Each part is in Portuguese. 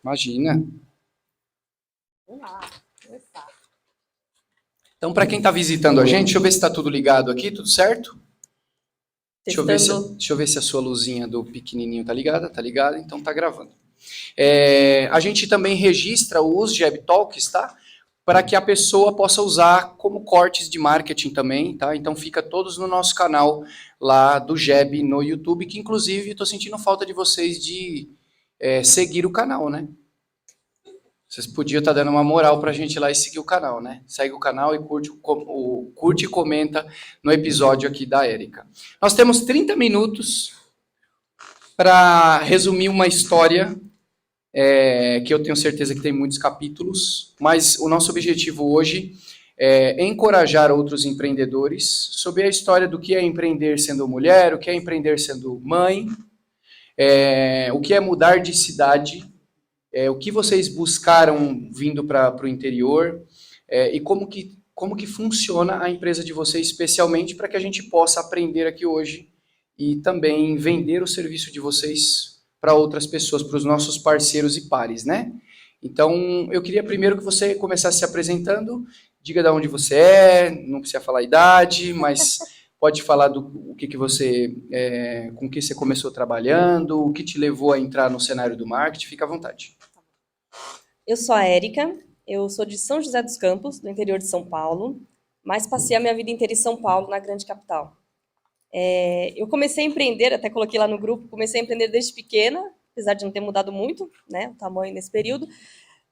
Imagina. Vamos lá, começar. Então, para quem está visitando a gente, deixa eu ver se está tudo ligado aqui, tudo certo? Testando. Deixa eu ver se a sua luzinha do pequenininho está ligada. Tá ligada, então está gravando. A gente também registra os Jab Talks, tá? Para que a pessoa possa usar como cortes de marketing também, tá? Então fica todos no nosso canal lá do Jab no YouTube, que inclusive estou sentindo falta de vocês de seguir o canal, né? Vocês podiam estar dando uma moral pra gente lá e seguir o canal, né? Segue o canal e curte e comenta no episódio aqui da Érica. Nós temos 30 minutos para resumir uma história que eu tenho certeza que tem muitos capítulos, mas o nosso objetivo hoje é encorajar outros empreendedores sobre a história do que é empreender sendo mulher, o que é empreender sendo mãe, o que é mudar de cidade, o que vocês buscaram vindo para o interior e como que funciona a empresa de vocês, especialmente para que a gente possa aprender aqui hoje e também vender o serviço de vocês para outras pessoas, para os nossos parceiros e pares, né? Então, eu queria primeiro que você começasse se apresentando, diga de onde você é, não precisa falar a idade, mas pode falar do o que você, com que você começou trabalhando, o que te levou a entrar no cenário do marketing, fica à vontade. Eu sou a Érica, eu sou de São José dos Campos, do interior de São Paulo, mas passei a minha vida inteira em São Paulo, na grande capital. Eu comecei a empreender, até coloquei lá no grupo, comecei a empreender desde pequena, apesar de não ter mudado muito, né, o tamanho nesse período,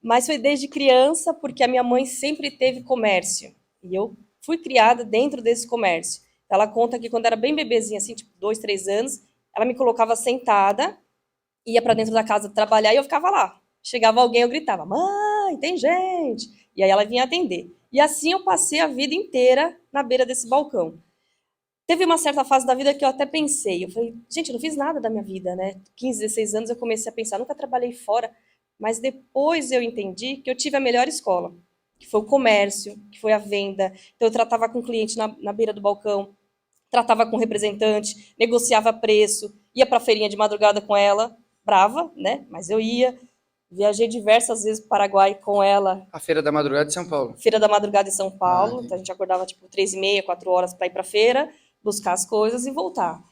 mas foi desde criança, porque a minha mãe sempre teve comércio, e eu fui criada dentro desse comércio. Ela conta que quando era bem bebezinha, assim, tipo 2, 3 anos, ela me colocava sentada, ia para dentro da casa trabalhar e eu ficava lá. Chegava alguém, eu gritava: "Mãe, tem gente!" E aí ela vinha atender. E assim eu passei a vida inteira na beira desse balcão. Teve uma certa fase da vida que eu até pensei, eu falei, gente, eu não fiz nada da minha vida, né? 15, 16 anos eu comecei a pensar, nunca trabalhei fora, mas depois eu entendi que eu tive a melhor escola, que foi o comércio, que foi a venda. Então eu tratava com o cliente na beira do balcão, tratava com o representante, negociava preço, ia para a feirinha de madrugada com ela, brava, né? Mas eu ia. Viajei diversas vezes para o Paraguai com ela. A Feira da Madrugada de São Paulo. Feira da Madrugada em São Ah, Paulo. Então a gente acordava tipo 3h30, 4 horas para ir para a feira, buscar as coisas e voltar.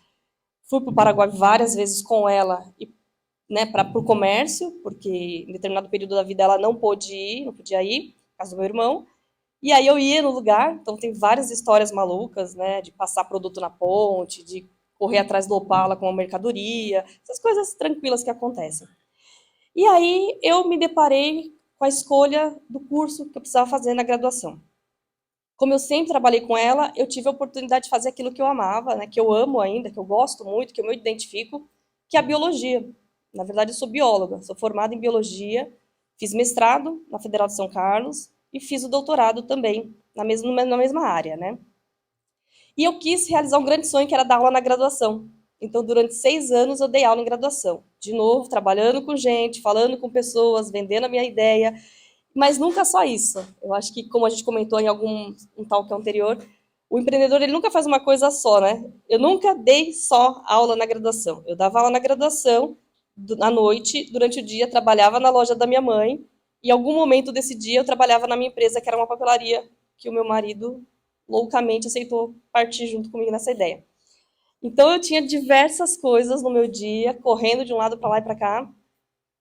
Fui para o Paraguai várias vezes com ela, né, para o comércio, porque em determinado período da vida ela não pôde ir, não podia ir, por causa do meu irmão. E aí eu ia no lugar, então tem várias histórias malucas, né, de passar produto na ponte, de correr atrás do Opala com a mercadoria, essas coisas tranquilas que acontecem. E aí eu me deparei com a escolha do curso que eu precisava fazer na graduação. Como eu sempre trabalhei com ela, eu tive a oportunidade de fazer aquilo que eu amava, né, que eu amo ainda, que eu gosto muito, que eu me identifico, que é a biologia. Na verdade, eu sou bióloga, sou formada em biologia, fiz mestrado na Federal de São Carlos e fiz o doutorado também na mesma área, né? E eu quis realizar um grande sonho, que era dar aula na graduação. Então, durante 6 anos, eu dei aula em graduação. De novo, trabalhando com gente, falando com pessoas, vendendo a minha ideia, mas nunca só isso. Eu acho que, como a gente comentou em algum um talk anterior, o empreendedor ele nunca faz uma coisa só, né? Eu nunca dei só aula na graduação. Eu dava aula na graduação, à noite, durante o dia, trabalhava na loja da minha mãe, e em algum momento desse dia eu trabalhava na minha empresa, que era uma papelaria, que o meu marido loucamente aceitou partir junto comigo nessa ideia. Então eu tinha diversas coisas no meu dia, correndo de um lado para lá e para cá,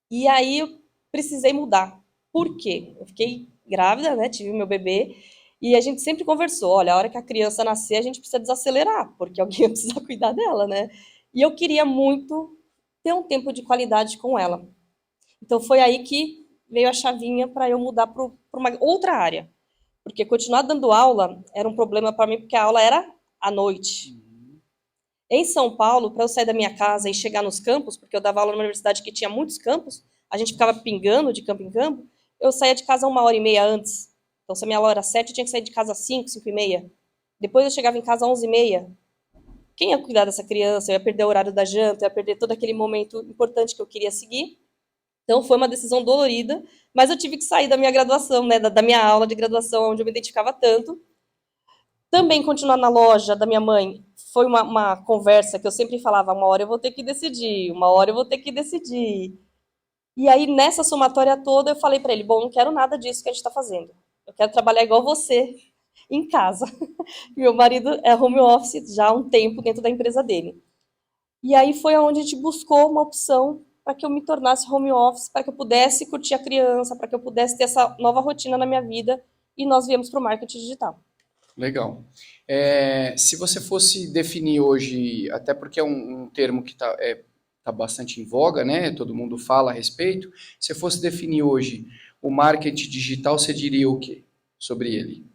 e aí eu precisei mudar. Por quê? Eu fiquei grávida, né? Tive meu bebê. E a gente sempre conversou, olha, a hora que a criança nascer, a gente precisa desacelerar, porque alguém vai precisar cuidar dela, né? E eu queria muito ter um tempo de qualidade com ela. Então foi aí que veio a chavinha para eu mudar para uma outra área. Porque continuar dando aula era um problema para mim, porque a aula era à noite. Em São Paulo, para eu sair da minha casa e chegar nos campos, porque eu dava aula numa universidade que tinha muitos campos, a gente ficava pingando de campo em campo, eu saía de casa 1h30 antes. Então, se a minha aula era 7, eu tinha que sair de casa às 5, 5h30. Depois eu chegava em casa às 11h30. Quem ia cuidar dessa criança? Eu ia perder o horário da janta, eu ia perder todo aquele momento importante que eu queria seguir. Então, foi uma decisão dolorida, mas eu tive que sair da minha graduação, né, da minha aula de graduação, onde eu me identificava tanto. Também continuar na loja da minha mãe foi uma conversa que eu sempre falava, uma hora eu vou ter que decidir, uma hora eu vou ter que decidir. E aí, nessa somatória toda, eu falei para ele, bom, não quero nada disso que a gente está fazendo. Eu quero trabalhar igual você, em casa. Meu marido é home office já há um tempo dentro da empresa dele. E aí foi onde a gente buscou uma opção para que eu me tornasse home office, para que eu pudesse curtir a criança, para que eu pudesse ter essa nova rotina na minha vida, e nós viemos para o marketing digital. Legal. Se você fosse definir hoje, até porque é um termo que tá bastante em voga, né? Todo mundo fala a respeito. Se fosse definir hoje o marketing digital, você diria o quê sobre ele?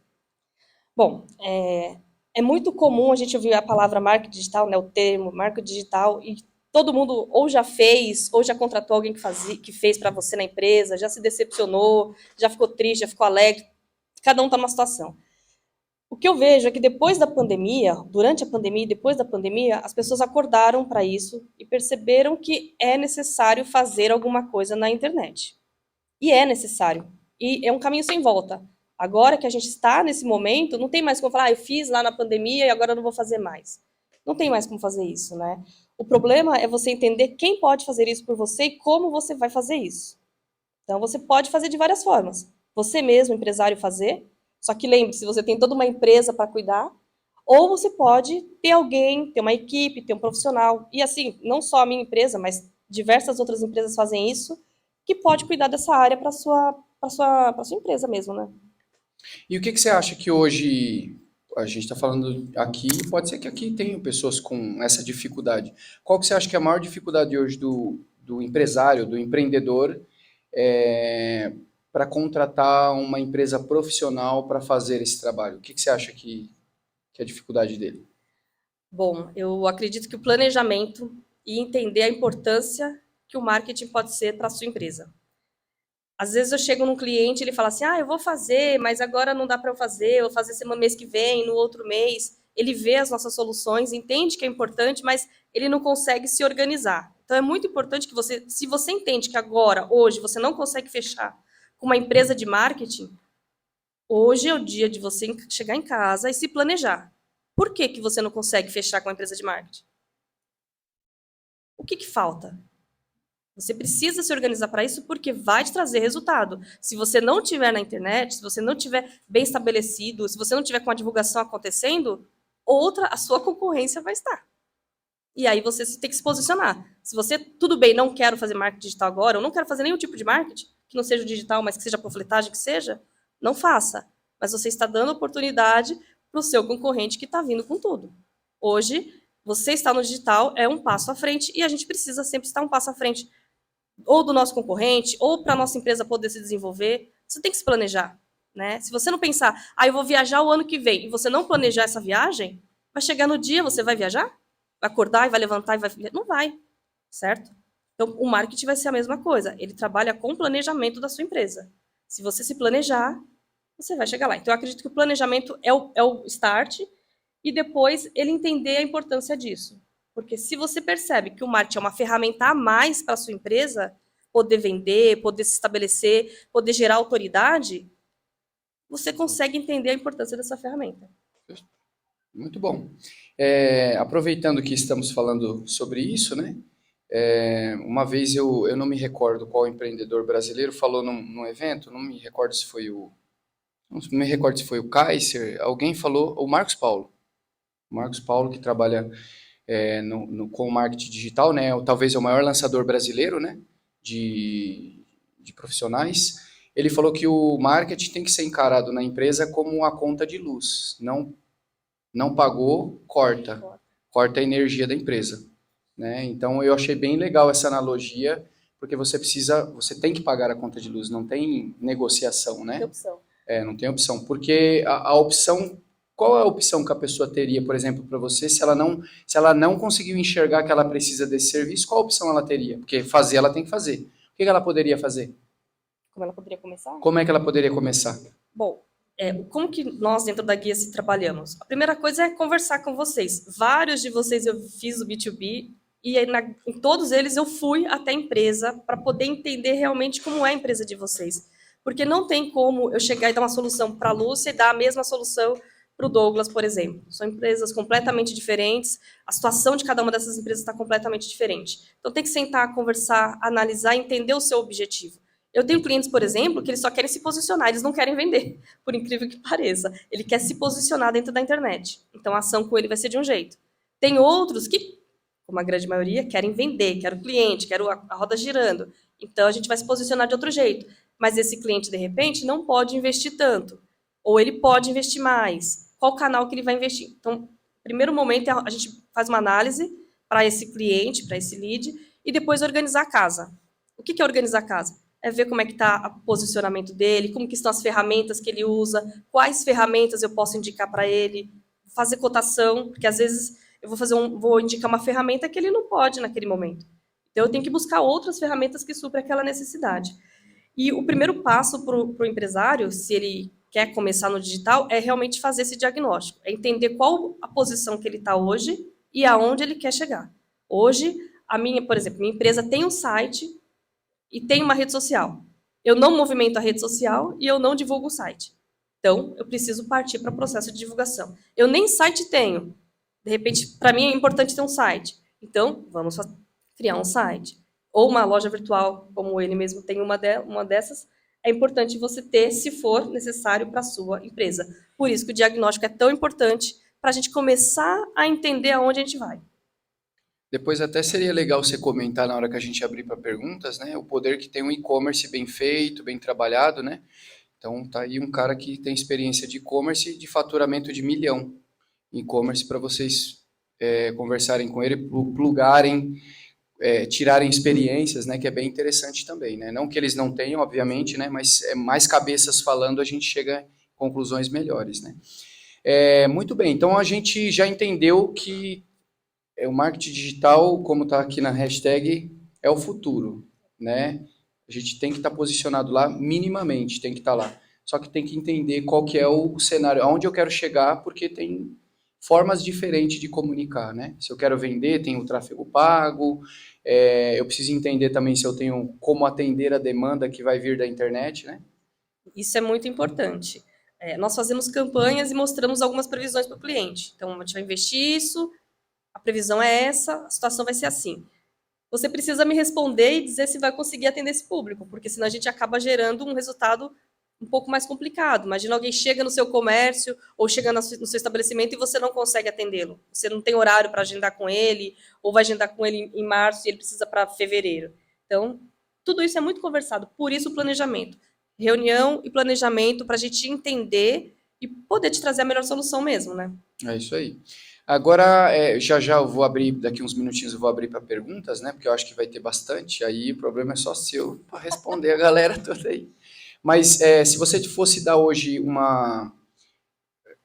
Bom, é muito comum a gente ouvir a palavra marketing digital, né, o termo marketing digital, e todo mundo ou já fez, ou já contratou alguém que fez para você na empresa, já se decepcionou, já ficou triste, já ficou alegre. Cada um está numa situação. O que eu vejo é que depois da pandemia, durante a pandemia e depois da pandemia, as pessoas acordaram para isso e perceberam que é necessário fazer alguma coisa na internet. E é necessário. E é um caminho sem volta. Agora que a gente está nesse momento, não tem mais como falar, eu fiz lá na pandemia e agora eu não vou fazer mais. Não tem mais como fazer isso, né? O problema é você entender quem pode fazer isso por você e como você vai fazer isso. Então, você pode fazer de várias formas. Você mesmo, empresário, fazer. Só que lembre-se, você tem toda uma empresa para cuidar. Ou você pode ter alguém, ter uma equipe, ter um profissional. E assim, não só a minha empresa, mas diversas outras empresas fazem isso, que pode cuidar dessa área para sua empresa mesmo, né? E o que você acha que hoje a gente está falando aqui, pode ser que aqui tenham pessoas com essa dificuldade. Qual que você acha que é a maior dificuldade hoje do empresário, do empreendedor, para contratar uma empresa profissional para fazer esse trabalho? O que você acha que é a dificuldade dele? Bom, eu acredito que o planejamento e entender a importância que o marketing pode ser para a sua empresa. Às vezes eu chego num cliente e ele fala assim, eu vou fazer, mas agora não dá para eu fazer, eu vou fazer semana mês que vem, no outro mês. Ele vê as nossas soluções, entende que é importante, mas ele não consegue se organizar. Então é muito importante que você, se você entende que agora, hoje, você não consegue fechar com uma empresa de marketing, hoje é o dia de você chegar em casa e se planejar. Por que que você não consegue fechar com uma empresa de marketing? O que que falta? Você precisa se organizar para isso porque vai te trazer resultado. Se você não tiver na internet, se você não tiver bem estabelecido, se você não tiver com a divulgação acontecendo, a sua concorrência vai estar. E aí você tem que se posicionar. Se você, tudo bem, não quero fazer marketing digital agora, ou não quero fazer nenhum tipo de marketing, que não seja o digital, mas que seja panfletagem, que seja, não faça. Mas você está dando oportunidade para o seu concorrente que está vindo com tudo. Hoje, você está no digital, é um passo à frente, e a gente precisa sempre estar um passo à frente ou do nosso concorrente, ou para a nossa empresa poder se desenvolver. Você tem que se planejar, né? Se você não pensar, eu vou viajar o ano que vem, e você não planejar essa viagem, vai chegar no dia, você vai viajar? Vai acordar e vai levantar e vai... Não vai, certo? Então, o marketing vai ser a mesma coisa. Ele trabalha com o planejamento da sua empresa. Se você se planejar, você vai chegar lá. Então, eu acredito que o planejamento é o start, e depois ele entender a importância disso. Porque se você percebe que o marketing é uma ferramenta a mais para a sua empresa, poder vender, poder se estabelecer, poder gerar autoridade, você consegue entender a importância dessa ferramenta. Muito bom. Aproveitando que estamos falando sobre isso, né? Uma vez eu não me recordo qual empreendedor brasileiro falou num evento, não me recordo se foi o Kaiser, alguém falou, o Marcos Paulo. O Marcos Paulo, que trabalha com marketing digital, né? Talvez é o maior lançador brasileiro, né? De profissionais. Ele falou que o marketing tem que ser encarado na empresa como uma conta de luz. Não pagou, corta a energia da empresa, né? Então eu achei bem legal essa analogia, porque você tem que pagar a conta de luz, não tem negociação, né? Tem opção. Não tem opção, porque a opção, qual é a opção que a pessoa teria, por exemplo, para você, se ela não conseguiu enxergar que ela precisa desse serviço, qual opção ela teria? Porque fazer ela tem que fazer. O que ela poderia fazer? Como ela poderia começar? Como é que ela poderia começar? Bom, como que nós dentro da guia se trabalhamos? A primeira coisa é conversar com vocês. Vários de vocês eu fiz o B2B e em todos eles eu fui até a empresa para poder entender realmente como é a empresa de vocês. Porque não tem como eu chegar e dar uma solução para a Lúcia e dar a mesma solução para o Douglas, por exemplo. São empresas completamente diferentes, a situação de cada uma dessas empresas está completamente diferente. Então, tem que sentar, conversar, analisar, entender o seu objetivo. Eu tenho clientes, por exemplo, que eles só querem se posicionar, eles não querem vender, por incrível que pareça. Ele quer se posicionar dentro da internet. Então, a ação com ele vai ser de um jeito. Tem outros que, como a grande maioria, querem vender, quero cliente, quero a roda girando. Então, a gente vai se posicionar de outro jeito. Mas esse cliente, de repente, não pode investir tanto. Ou ele pode investir mais. Qual canal que ele vai investir? Então, primeiro momento, a gente faz uma análise para esse cliente, para esse lead, e depois organizar a casa. O que é organizar a casa? É ver como é que está o posicionamento dele, como que estão as ferramentas que ele usa, quais ferramentas eu posso indicar para ele, fazer cotação, porque às vezes eu vou indicar uma ferramenta que ele não pode naquele momento. Então, eu tenho que buscar outras ferramentas que suprem aquela necessidade. E o primeiro passo para o empresário, se ele quer começar no digital, é realmente fazer esse diagnóstico, é entender qual a posição que ele está hoje e aonde ele quer chegar. Hoje, por exemplo, minha empresa tem um site e tem uma rede social. Eu não movimento a rede social e eu não divulgo o site. Então, eu preciso partir para o processo de divulgação. Eu nem site tenho. De repente, para mim é importante ter um site. Então, vamos criar um site. Ou uma loja virtual, como ele mesmo tem uma dessas, é importante você ter, se for necessário, para a sua empresa. Por isso que o diagnóstico é tão importante para a gente começar a entender aonde a gente vai. Depois até seria legal você comentar na hora que a gente abrir para perguntas, né? O poder que tem um e-commerce bem feito, bem trabalhado, né? Então tá aí um cara que tem experiência de e-commerce de faturamento de 1 milhão em e-commerce para vocês conversarem com ele, plugarem, tirarem experiências, né? Que é bem interessante também, né? Não que eles não tenham, obviamente, né? Mas mais cabeças falando a gente chega a conclusões melhores, né? Muito bem, então a gente já entendeu que o marketing digital, como está aqui na hashtag, é o futuro, né? A gente tem que estar posicionado lá minimamente, tem que estar lá. Só que tem que entender qual que é o cenário, aonde eu quero chegar, porque tem formas diferentes de comunicar, né? Se eu quero vender, tem o tráfego pago, eu preciso entender também se eu tenho como atender a demanda que vai vir da internet, né? Isso é muito importante. Nós fazemos campanhas e mostramos algumas previsões para o cliente. Então, a gente vai investir isso, a previsão é essa, a situação vai ser assim. Você precisa me responder e dizer se vai conseguir atender esse público, porque senão a gente acaba gerando um resultado um pouco mais complicado. Imagina alguém chega no seu comércio ou chega no seu estabelecimento e você não consegue atendê-lo. Você não tem horário para agendar com ele, ou vai agendar com ele em março e ele precisa para fevereiro. Então, tudo isso é muito conversado, por isso o planejamento. Reunião e planejamento para a gente entender e poder te trazer a melhor solução mesmo, né? É isso aí. Agora, já eu vou abrir, daqui uns minutinhos eu vou abrir para perguntas, né? Porque eu acho que vai ter bastante, aí o problema é só seu para responder a galera toda aí. Mas se você fosse dar hoje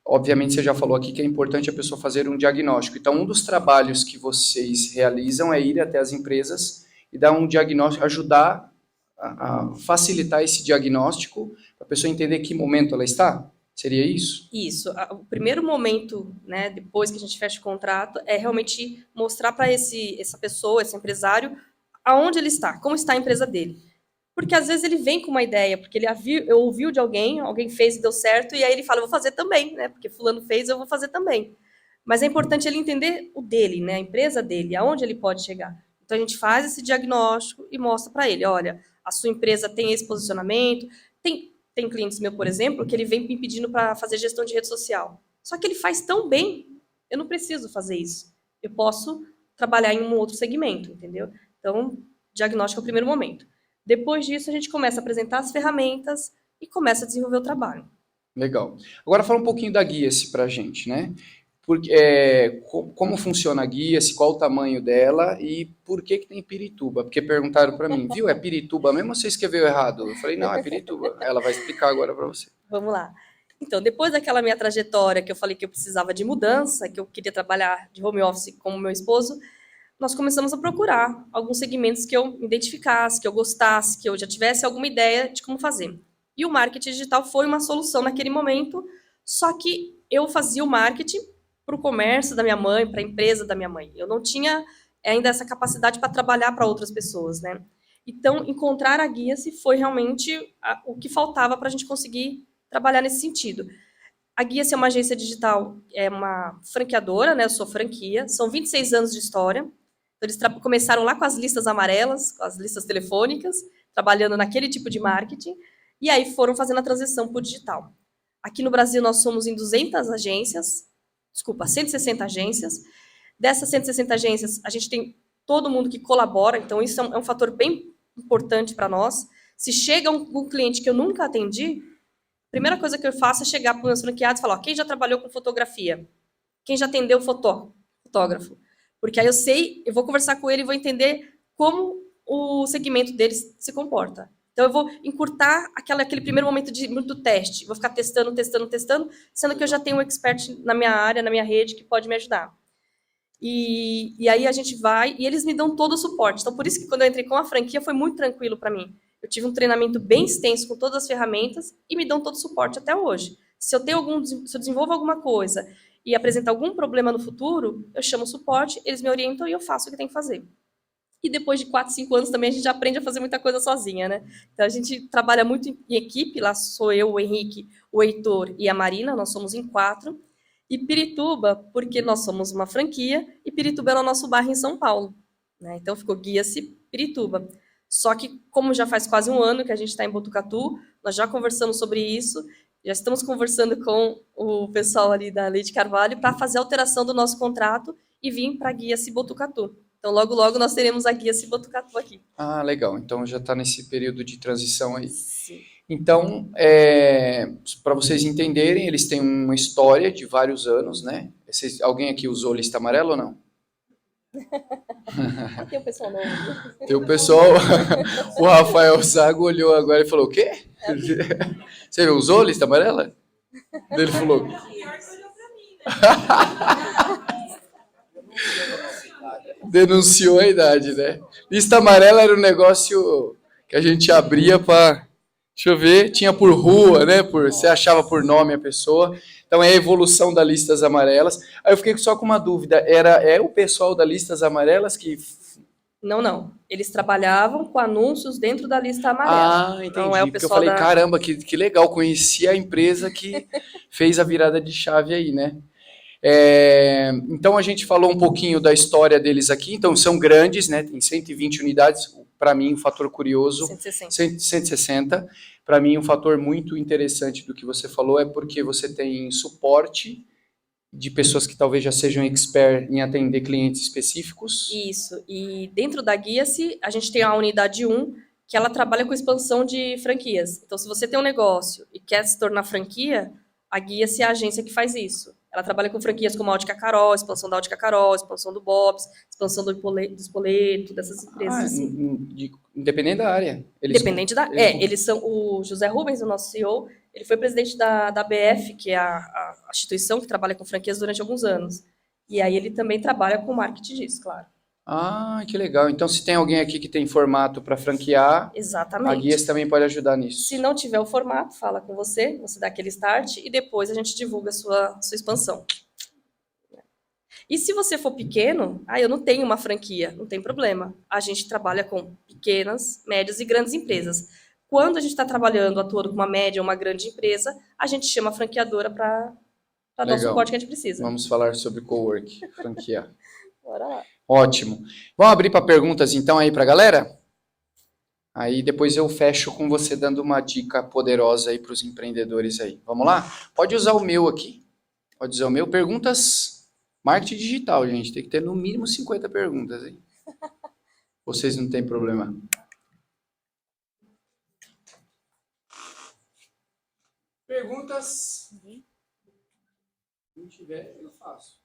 obviamente você já falou aqui que é importante a pessoa fazer um diagnóstico. Então, um dos trabalhos que vocês realizam é ir até as empresas e dar um diagnóstico, ajudar a facilitar esse diagnóstico, para a pessoa entender que momento ela está? Seria isso? Isso. O primeiro momento, né, depois que a gente fecha o contrato, é realmente mostrar para essa pessoa, esse empresário, aonde ele está, como está a empresa dele. Porque às vezes ele vem com uma ideia, porque ele ouviu de alguém fez e deu certo, e aí ele fala, eu vou fazer também, né? Porque fulano fez, eu vou fazer também. Mas é importante ele entender o dele, né? A empresa dele, aonde ele pode chegar. Então a gente faz esse diagnóstico e mostra para ele, olha, a sua empresa tem esse posicionamento. Tem clientes meu, por exemplo, que ele vem me pedindo para fazer gestão de rede social. Só que ele faz tão bem, eu não preciso fazer isso. Eu posso trabalhar em um outro segmento, entendeu? Então, diagnóstico é o primeiro momento. Depois disso, a gente começa a apresentar as ferramentas e começa a desenvolver o trabalho. Legal. Agora fala um pouquinho da Guia-se para a gente, né? Como funciona a Guia-se, qual o tamanho dela e por que tem Pirituba? Porque perguntaram para mim, viu, é Pirituba mesmo ou você escreveu errado? Eu falei, não, é Pirituba. Ela vai explicar agora para você. Vamos lá. Então, depois daquela minha trajetória que eu falei que eu precisava de mudança, que eu queria trabalhar de home office como meu esposo, nós começamos a procurar alguns segmentos que eu me identificasse, que eu gostasse, que eu já tivesse alguma ideia de como fazer. E o marketing digital foi uma solução naquele momento, só que eu fazia o marketing para o comércio da minha mãe, para a empresa da minha mãe. Eu não tinha ainda essa capacidade para trabalhar para outras pessoas, né? Então, encontrar a Guia-se foi realmente o que faltava para a gente conseguir trabalhar nesse sentido. A Guia-se é uma agência digital, é uma franqueadora, né? Eu sou franquia, são 26 anos de história. Então, eles começaram lá com as listas amarelas, com as listas telefônicas, trabalhando naquele tipo de marketing, e aí foram fazendo a transição para o digital. Aqui no Brasil, nós somos em 200 agências, 160 agências. Dessas 160 agências, a gente tem todo mundo que colabora, então isso é um fator bem importante para nós. Se chega um cliente que eu nunca atendi, a primeira coisa que eu faço é chegar para os meus franqueados e falar, ó, quem já trabalhou com fotografia? Quem já atendeu fotógrafo? Porque aí eu sei, eu vou conversar com ele e vou entender como o segmento deles se comporta. Então, eu vou encurtar aquele primeiro momento de muito teste. Vou ficar testando, sendo que eu já tenho um expert na minha área, na minha rede, que pode me ajudar. E aí a gente vai, e eles me dão todo o suporte. Então, por isso que quando eu entrei com a franquia, foi muito tranquilo para mim. Eu tive um treinamento bem extenso com todas as ferramentas e me dão todo o suporte até hoje. Se eu desenvolvo alguma coisa e apresentar algum problema no futuro, eu chamo o suporte, eles me orientam e eu faço o que tem que fazer. E depois de 4, 5 anos também a gente aprende a fazer muita coisa sozinha, né? Então a gente trabalha muito em equipe, lá sou eu, o Henrique, o Heitor e a Marina, nós somos em 4. E Pirituba, porque nós somos uma franquia, e Pirituba era o nosso bairro em São Paulo, né? Então ficou Guia-se Pirituba. Só que, como já faz quase um ano que a gente está em Botucatu, nós já conversamos sobre isso, já estamos conversando com o pessoal ali da Leite Carvalho para fazer a alteração do nosso contrato e vir para a Guia-se Botucatu. Então, logo, logo, nós teremos a Guia-se Botucatu aqui. Ah, legal. Então, já está nesse período de transição aí. Sim. Então, para vocês entenderem, eles têm uma história de vários anos, né? Alguém aqui usou lista amarela ou não? Tem o pessoal não. Tem o pessoal... O Rafael Zago olhou agora e falou, o quê? Você usou lista amarela? Ele falou... Denunciou a idade, né? Lista amarela era um negócio que a gente abria para... Deixa eu ver, tinha por rua, né? Você achava por nome a pessoa. Então é a evolução das listas amarelas. Aí eu fiquei só com uma dúvida. É o pessoal das listas amarelas que... Não. Eles trabalhavam com anúncios dentro da lista amarela. Ah, entendi. Não é o Porque eu pessoal falei, caramba, que legal. Conheci a empresa que fez a virada de chave aí, né? Então a gente falou um pouquinho da história deles aqui. Então são grandes, né? Tem 120 unidades. Para mim, um fator curioso. 160. Para mim, um fator muito interessante do que você falou é porque você tem suporte de pessoas que talvez já sejam expert em atender clientes específicos. Isso. E dentro da Guia-se, a gente tem a unidade 1, que ela trabalha com expansão de franquias. Então, se você tem um negócio e quer se tornar franquia, a Guia-se é a agência que faz isso. Ela trabalha com franquias como a Ótica Carol, expansão da Ótica Carol, expansão do Bob's, expansão do Spoleto, dessas empresas assim. Independente da área. Independente da... eles são... O José Rubens, o nosso CEO, ele foi presidente da BF, que é a instituição que trabalha com franquias durante alguns anos. E aí ele também trabalha com marketing disso, claro. Ah, que legal. Então, se tem alguém aqui que tem formato para franquear, exatamente, a Guia-se também pode ajudar nisso. Se não tiver o formato, fala com você dá aquele start e depois a gente divulga a sua expansão. E se você for pequeno, eu não tenho uma franquia, não tem problema. A gente trabalha com pequenas, médias e grandes empresas. Quando a gente está trabalhando, atuando com uma média ou uma grande empresa, a gente chama a franqueadora para dar o suporte que a gente precisa. Vamos falar sobre cowork, franquear. Bora lá. Ótimo. Vamos abrir para perguntas então aí para a galera? Aí depois eu fecho com você dando uma dica poderosa aí para os empreendedores aí. Vamos lá? Pode usar o meu aqui. Pode usar o meu. Perguntas, marketing digital, gente. Tem que ter no mínimo 50 perguntas, hein? Vocês não têm problema. Perguntas? Se não tiver, eu faço.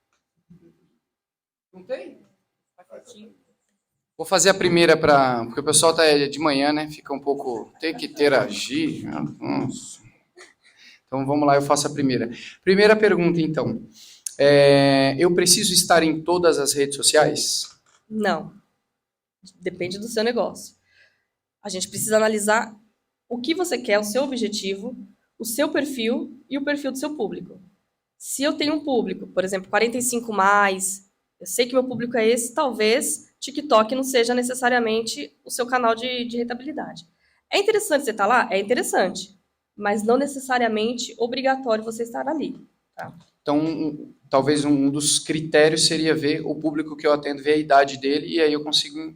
Não tem? Vou fazer a primeira porque o pessoal tá de manhã, né? Fica um pouco... Tem que interagir. Nossa. Então, vamos lá, eu faço a primeira. Primeira pergunta, então. Eu preciso estar em todas as redes sociais? Não. Depende do seu negócio. A gente precisa analisar o que você quer, o seu objetivo, o seu perfil e o perfil do seu público. Se eu tenho um público, por exemplo, 45+, eu sei que meu público é esse, talvez TikTok não seja necessariamente o seu canal de rentabilidade. É interessante você estar lá? É interessante. mas não necessariamente obrigatório você estar ali. Tá? Então, talvez um dos critérios seria ver o público que eu atendo, ver a idade dele, e aí eu consigo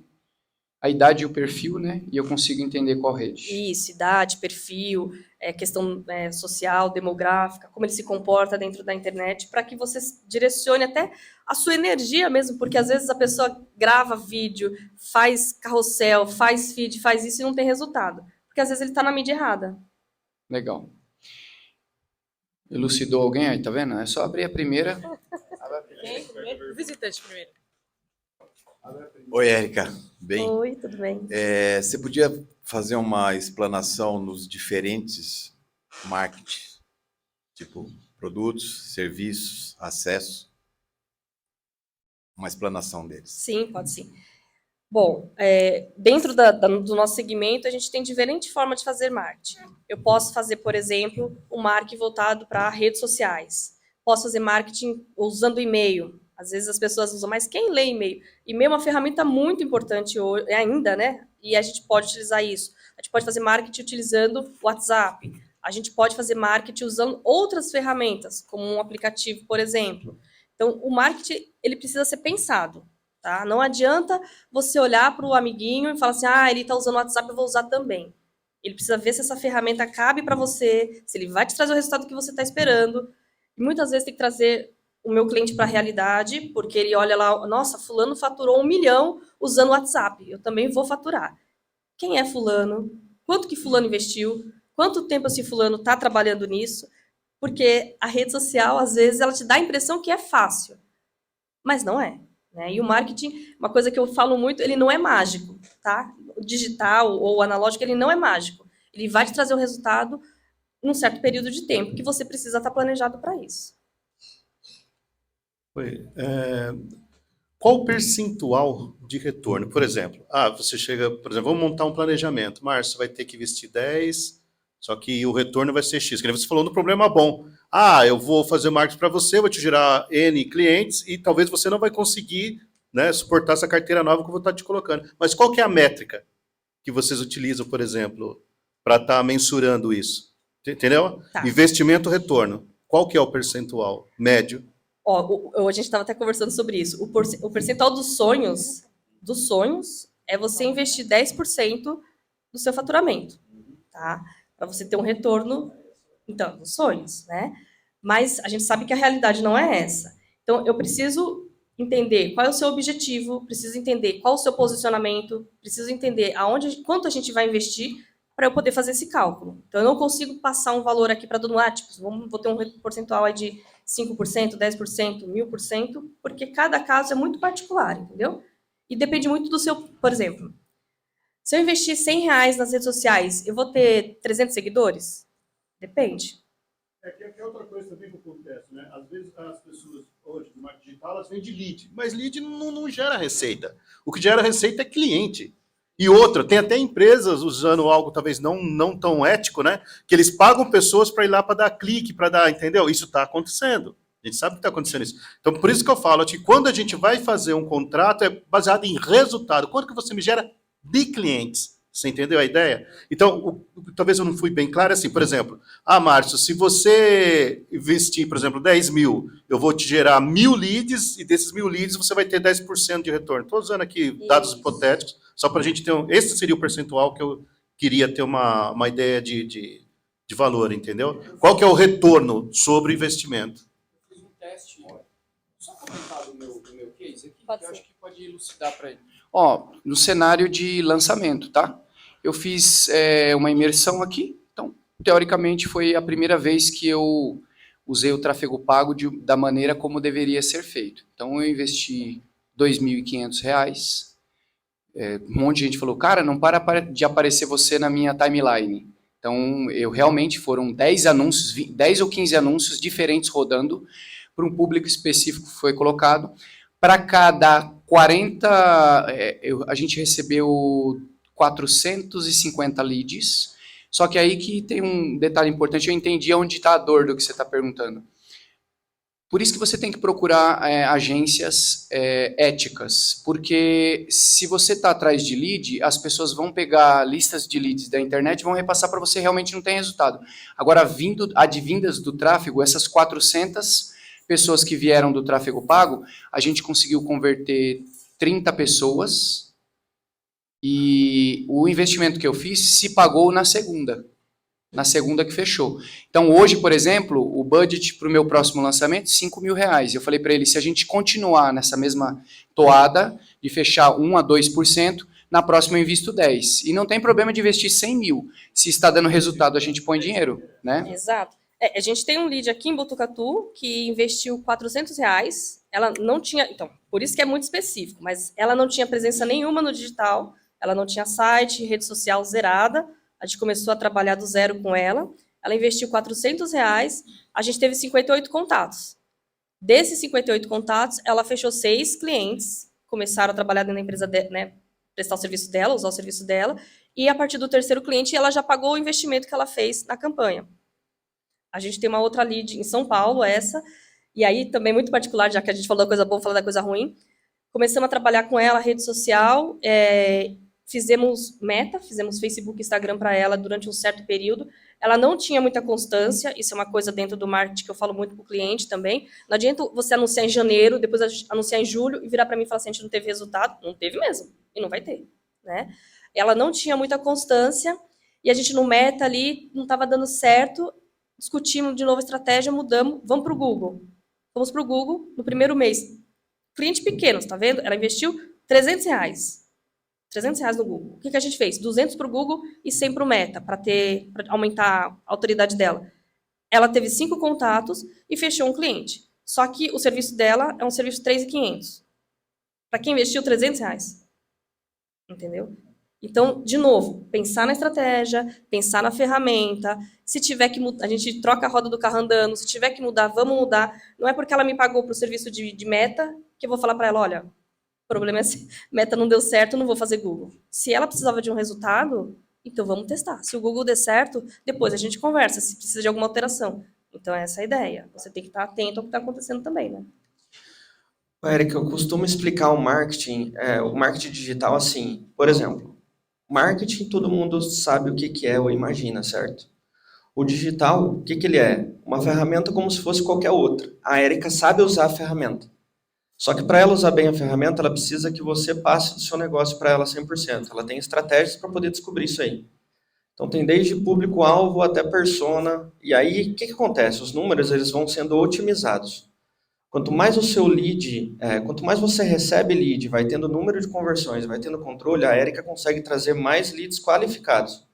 a idade e o perfil, né? E eu consigo entender qual rede. Isso, idade, perfil, questão social, demográfica, como ele se comporta dentro da internet, para que você direcione até a sua energia mesmo, porque às vezes a pessoa grava vídeo, faz carrossel, faz feed, faz isso e não tem resultado. Porque às vezes ele está na mídia errada. Legal. Elucidou alguém aí, tá vendo? É só abrir a primeira. Quem? O visitante primeiro. Oi, Érica. Bem? Oi, tudo bem? Você podia fazer uma explanação nos diferentes marketing, tipo produtos, serviços, acesso, uma explanação deles. Sim, pode sim. Bom, dentro do nosso segmento, a gente tem diferentes formas de fazer marketing. Eu posso fazer, por exemplo, um marketing voltado para redes sociais. Posso fazer marketing usando e-mail. Às vezes as pessoas usam, mas quem lê e-mail? E-mail é uma ferramenta muito importante hoje, ainda, né? E a gente pode utilizar isso. A gente pode fazer marketing utilizando WhatsApp. A gente pode fazer marketing usando outras ferramentas, como um aplicativo, por exemplo. Então, o marketing, ele precisa ser pensado. Tá? Não adianta você olhar para o amiguinho e falar assim, ele está usando o WhatsApp, eu vou usar também. Ele precisa ver se essa ferramenta cabe para você, se ele vai te trazer o resultado que você está esperando. E muitas vezes tem que trazer o meu cliente para a realidade, porque ele olha lá, nossa, fulano faturou 1 milhão usando o WhatsApp, eu também vou faturar. Quem é fulano? Quanto que fulano investiu? Quanto tempo esse fulano está trabalhando nisso? Porque a rede social, às vezes, ela te dá a impressão que é fácil, mas não é. Né? E o marketing, uma coisa que eu falo muito, ele não é mágico, tá? O digital ou o analógico, ele não é mágico. Ele vai te trazer o resultado num certo período de tempo, que você precisa estar planejado para isso. Oi, qual o percentual de retorno? Por exemplo, você chega, por exemplo, vamos montar um planejamento. Márcio, vai ter que investir 10, só que o retorno vai ser X. Que nem você falou no problema bom. Eu vou fazer marketing para você, vou te gerar N clientes e talvez você não vai conseguir, né, suportar essa carteira nova que eu vou estar te colocando. Mas qual que é a métrica que vocês utilizam, por exemplo, para estar mensurando isso? Entendeu? Tá. Investimento-retorno. Qual que é o percentual médio? A gente estava até conversando sobre isso. O percentual dos sonhos é você investir 10% do seu faturamento, tá? Para você ter um retorno, então, dos sonhos, né? Mas a gente sabe que a realidade não é essa. Então, eu preciso entender qual é o seu objetivo, preciso entender qual é o seu posicionamento, preciso entender quanto a gente vai investir para eu poder fazer esse cálculo. Então, eu não consigo passar um valor aqui para todo mundo, vou ter um percentual aí de 5%, 10%, 1000%, porque cada caso é muito particular, entendeu? E depende muito do seu, por exemplo, se eu investir R$100 nas redes sociais, eu vou ter 300 seguidores? Depende. Que é outra coisa também que acontece, né? Às vezes as pessoas hoje do marketing digital, elas vendem lead, mas lead não gera receita. O que gera receita é cliente. E outra, tem até empresas usando algo talvez não tão ético, né? Que eles pagam pessoas para ir lá para dar clique, para dar, entendeu? Isso está acontecendo. A gente sabe que está acontecendo isso. Então, por isso que eu falo que quando a gente vai fazer um contrato, é baseado em resultado. Quanto que você me gera de clientes? Você entendeu a ideia? Então, talvez eu não fui bem claro assim, por exemplo, Márcio, se você investir, por exemplo, 10 mil, eu vou te gerar 1.000 leads e desses 1.000 leads você vai ter 10% de retorno. Estou usando aqui dados hipotéticos, só para a gente ter esse seria o percentual que eu queria ter uma ideia de valor, entendeu? Qual que é o retorno sobre investimento? Eu fiz um teste, só comentar do meu case aqui, Pode que eu ser. acho que pode elucidar para ele. No cenário de lançamento, tá? Eu fiz uma imersão aqui, então, teoricamente, foi a primeira vez que eu usei o tráfego pago da maneira como deveria ser feito. Então, eu investi R$2.500, um monte de gente falou, cara, não para de aparecer você na minha timeline. Então, foram 10 anúncios, 10 ou 15 anúncios diferentes rodando para um público específico que foi colocado. Para cada 40, a gente recebeu 450 leads, só que aí que tem um detalhe importante, eu entendi onde está a dor do que você está perguntando. Por isso que você tem que procurar agências éticas, porque se você está atrás de lead, as pessoas vão pegar listas de leads da internet e vão repassar para você, realmente não tem resultado. Agora, advindas do tráfego, essas 400 pessoas que vieram do tráfego pago, a gente conseguiu converter 30 pessoas e o investimento que eu fiz se pagou na segunda que fechou. Então, hoje, por exemplo, o budget para o meu próximo lançamento, R$5.000. Eu falei para ele, se a gente continuar nessa mesma toada, de fechar 1 a 2%, na próxima eu invisto 10. E não tem problema de investir 100 mil. Se está dando resultado, a gente põe dinheiro, né? Exato. A gente tem um lead aqui em Botucatu que investiu R$400. Ela não tinha... Então, por isso que é muito específico, mas ela não tinha presença nenhuma no digital, ela não tinha site, rede social zerada. A gente começou a trabalhar do zero com ela. Ela investiu R$400. A gente teve 58 contatos. Desses 58 contatos, ela fechou 6 clientes. Começaram a trabalhar dentro da empresa, né, prestar o serviço dela, usar o serviço dela. E a partir do terceiro cliente, ela já pagou o investimento que ela fez na campanha. A gente tem uma outra lead em São Paulo, essa. E aí, também muito particular, já que a gente falou da coisa boa, falou da coisa ruim. Começamos a trabalhar com ela, rede social, fizemos meta, fizemos Facebook e Instagram para ela durante um certo período. Ela não tinha muita constância, isso é uma coisa dentro do marketing que eu falo muito para o cliente também. Não adianta você anunciar em janeiro, depois anunciar em julho e virar para mim e falar assim, a gente não teve resultado. Não teve mesmo, e não vai ter, né? Ela não tinha muita constância e a gente no meta ali não estava dando certo, discutimos de novo a estratégia, mudamos, vamos para o Google. Fomos para o Google no primeiro mês. Cliente pequeno, tá vendo? Ela investiu R$300. R$300 no Google. O que a gente fez? 200 para o Google e 100 para o Meta, para aumentar a autoridade dela. Ela teve 5 contatos e fechou um cliente. Só que o serviço dela é um serviço de 3.500. Para quem investiu R$300. Entendeu? Então, de novo, pensar na estratégia, pensar na ferramenta. Se tiver que mudar, a gente troca a roda do carro andando. Se tiver que mudar, vamos mudar. Não é porque ela me pagou para o serviço de Meta que eu vou falar para ela, olha, o problema é se Meta não deu certo, não vou fazer Google. Se ela precisava de um resultado, então vamos testar. Se o Google der certo, depois a gente conversa, se precisa de alguma alteração. Então, essa é a ideia. Você tem que estar atento ao que está acontecendo também, né? Érica, eu costumo explicar o marketing digital assim. Por exemplo, marketing todo mundo sabe o que é ou imagina, certo? O digital, o que ele é? Uma ferramenta como se fosse qualquer outra. A Érica sabe usar a ferramenta. Só que para ela usar bem a ferramenta, ela precisa que você passe do seu negócio para ela 100%. Ela tem estratégias para poder descobrir isso aí. Então tem desde público-alvo até persona. E aí, o que acontece? Os números eles vão sendo otimizados. Quanto mais o seu lead, quanto mais você recebe lead, vai tendo número de conversões, vai tendo controle, a Érica consegue trazer mais leads qualificados.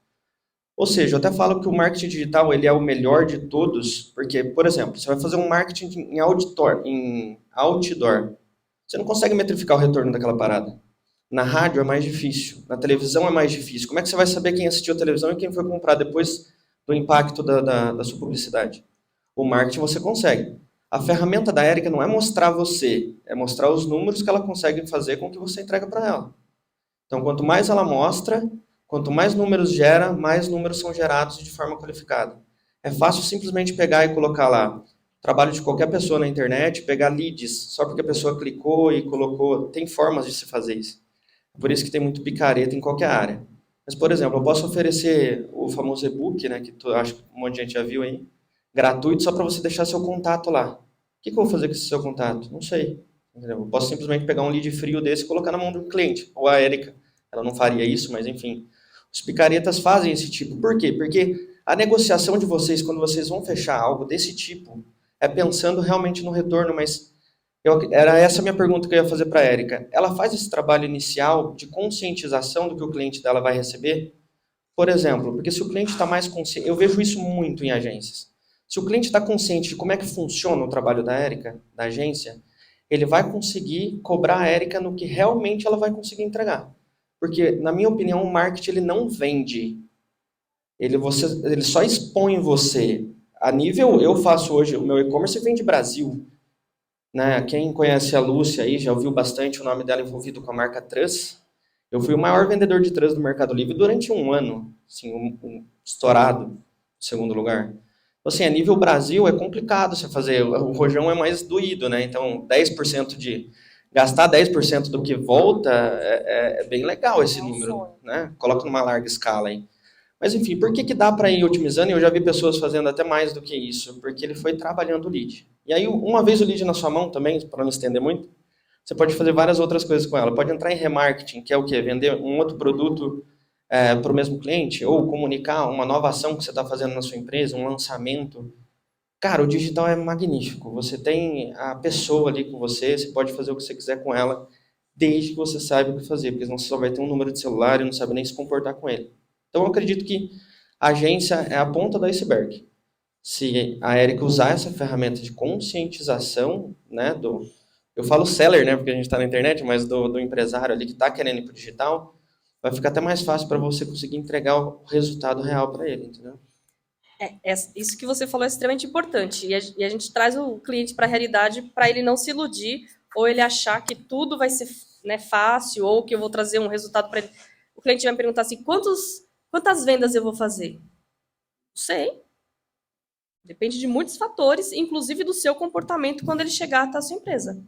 Ou seja, eu até falo que o marketing digital ele é o melhor de todos, porque, por exemplo, você vai fazer um marketing em outdoor, você não consegue metrificar o retorno daquela parada. Na rádio é mais difícil, na televisão é mais difícil. Como é que você vai saber quem assistiu a televisão e quem foi comprar depois do impacto da sua publicidade? O marketing você consegue. A ferramenta da Érica não é mostrar você, é mostrar os números que ela consegue fazer com o que você entrega para ela. Então, quanto mais ela mostra, quanto mais números gera, mais números são gerados de forma qualificada. É fácil simplesmente pegar e colocar lá trabalho de qualquer pessoa na internet, pegar leads, só porque a pessoa clicou e colocou. Tem formas de se fazer isso. É por isso que tem muito picareta em qualquer área. Mas, por exemplo, eu posso oferecer o famoso e-book, né, que acho que um monte de gente já viu aí, gratuito, só para você deixar seu contato lá. O que eu vou fazer com esse seu contato? Não sei. Entendeu? Eu posso simplesmente pegar um lead frio desse e colocar na mão de um cliente, ou a Érica. Ela não faria isso, mas enfim. Os picaretas fazem esse tipo. Por quê? Porque a negociação de vocês, quando vocês vão fechar algo desse tipo, é pensando realmente no retorno, mas era essa a minha pergunta que eu ia fazer para a Érica. Ela faz esse trabalho inicial de conscientização do que o cliente dela vai receber? Por exemplo, porque se o cliente está mais consciente, eu vejo isso muito em agências. Se o cliente está consciente de como é que funciona o trabalho da Érica, da agência, ele vai conseguir cobrar a Érica no que realmente ela vai conseguir entregar. Porque, na minha opinião, o marketing ele não vende. Ele só expõe você. A nível, eu faço hoje, o meu e-commerce vem de Brasil. Né? Quem conhece a Lúcia aí já ouviu bastante o nome dela envolvido com a marca Trust. Eu fui o maior vendedor de Trust do Mercado Livre durante um ano, assim, estourado, em segundo lugar. Assim, a nível Brasil é complicado você fazer, o rojão é mais doído, né? Então, gastar 10% do que volta é bem legal esse número, né? Coloca numa larga escala aí. Mas enfim, por que dá para ir otimizando? Eu já vi pessoas fazendo até mais do que isso, porque ele foi trabalhando o lead. E aí, uma vez o lead na sua mão também, para não estender muito, você pode fazer várias outras coisas com ela. Pode entrar em remarketing, que é o quê? Vender um outro produto para o mesmo cliente, ou comunicar uma nova ação que você está fazendo na sua empresa, um lançamento. Cara, o digital é magnífico. Você tem a pessoa ali com você, você pode fazer o que você quiser com ela, desde que você saiba o que fazer, porque senão você só vai ter um número de celular e não sabe nem se comportar com ele. Então, eu acredito que a agência é a ponta do iceberg. Se a Érica usar essa ferramenta de conscientização, né, eu falo seller, né, porque a gente está na internet, mas do empresário ali que está querendo ir para o digital, vai ficar até mais fácil para você conseguir entregar o resultado real para ele, entendeu? Isso que você falou é extremamente importante. E a gente traz o cliente para a realidade para ele não se iludir ou ele achar que tudo vai ser, né, fácil ou que eu vou trazer um resultado para ele. O cliente vai me perguntar assim, quantas vendas eu vou fazer? Não sei. Depende de muitos fatores, inclusive do seu comportamento quando ele chegar até a sua empresa.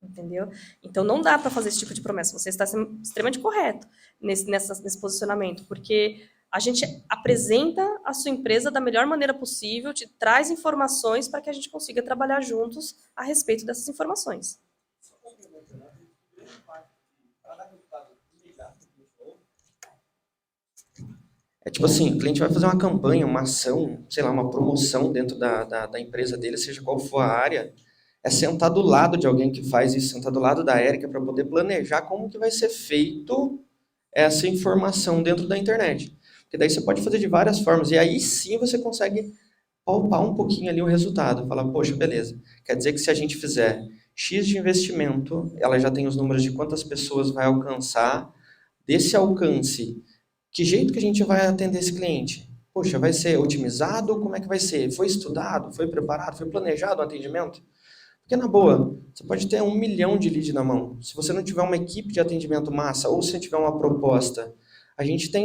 Entendeu? Então, não dá para fazer esse tipo de promessa. Você está sendo extremamente correto nesse posicionamento, porque a gente apresenta a sua empresa da melhor maneira possível, te traz informações para que a gente consiga trabalhar juntos a respeito dessas informações. É tipo assim, o cliente vai fazer uma campanha, uma ação, sei lá, uma promoção dentro da empresa dele, seja qual for a área, é sentar do lado de alguém que faz isso, sentar do lado da Érica para poder planejar como que vai ser feito essa informação dentro da internet. Porque daí você pode fazer de várias formas, e aí sim você consegue palpar um pouquinho ali o resultado, falar, poxa, beleza, quer dizer que se a gente fizer X de investimento, ela já tem os números de quantas pessoas vai alcançar, desse alcance, que jeito que a gente vai atender esse cliente? Poxa, vai ser otimizado? Como é que vai ser? Foi estudado? Foi preparado? Foi planejado o atendimento? Porque, na boa, você pode ter 1 milhão de leads na mão. Se você não tiver uma equipe de atendimento massa, ou se tiver uma proposta, a gente tem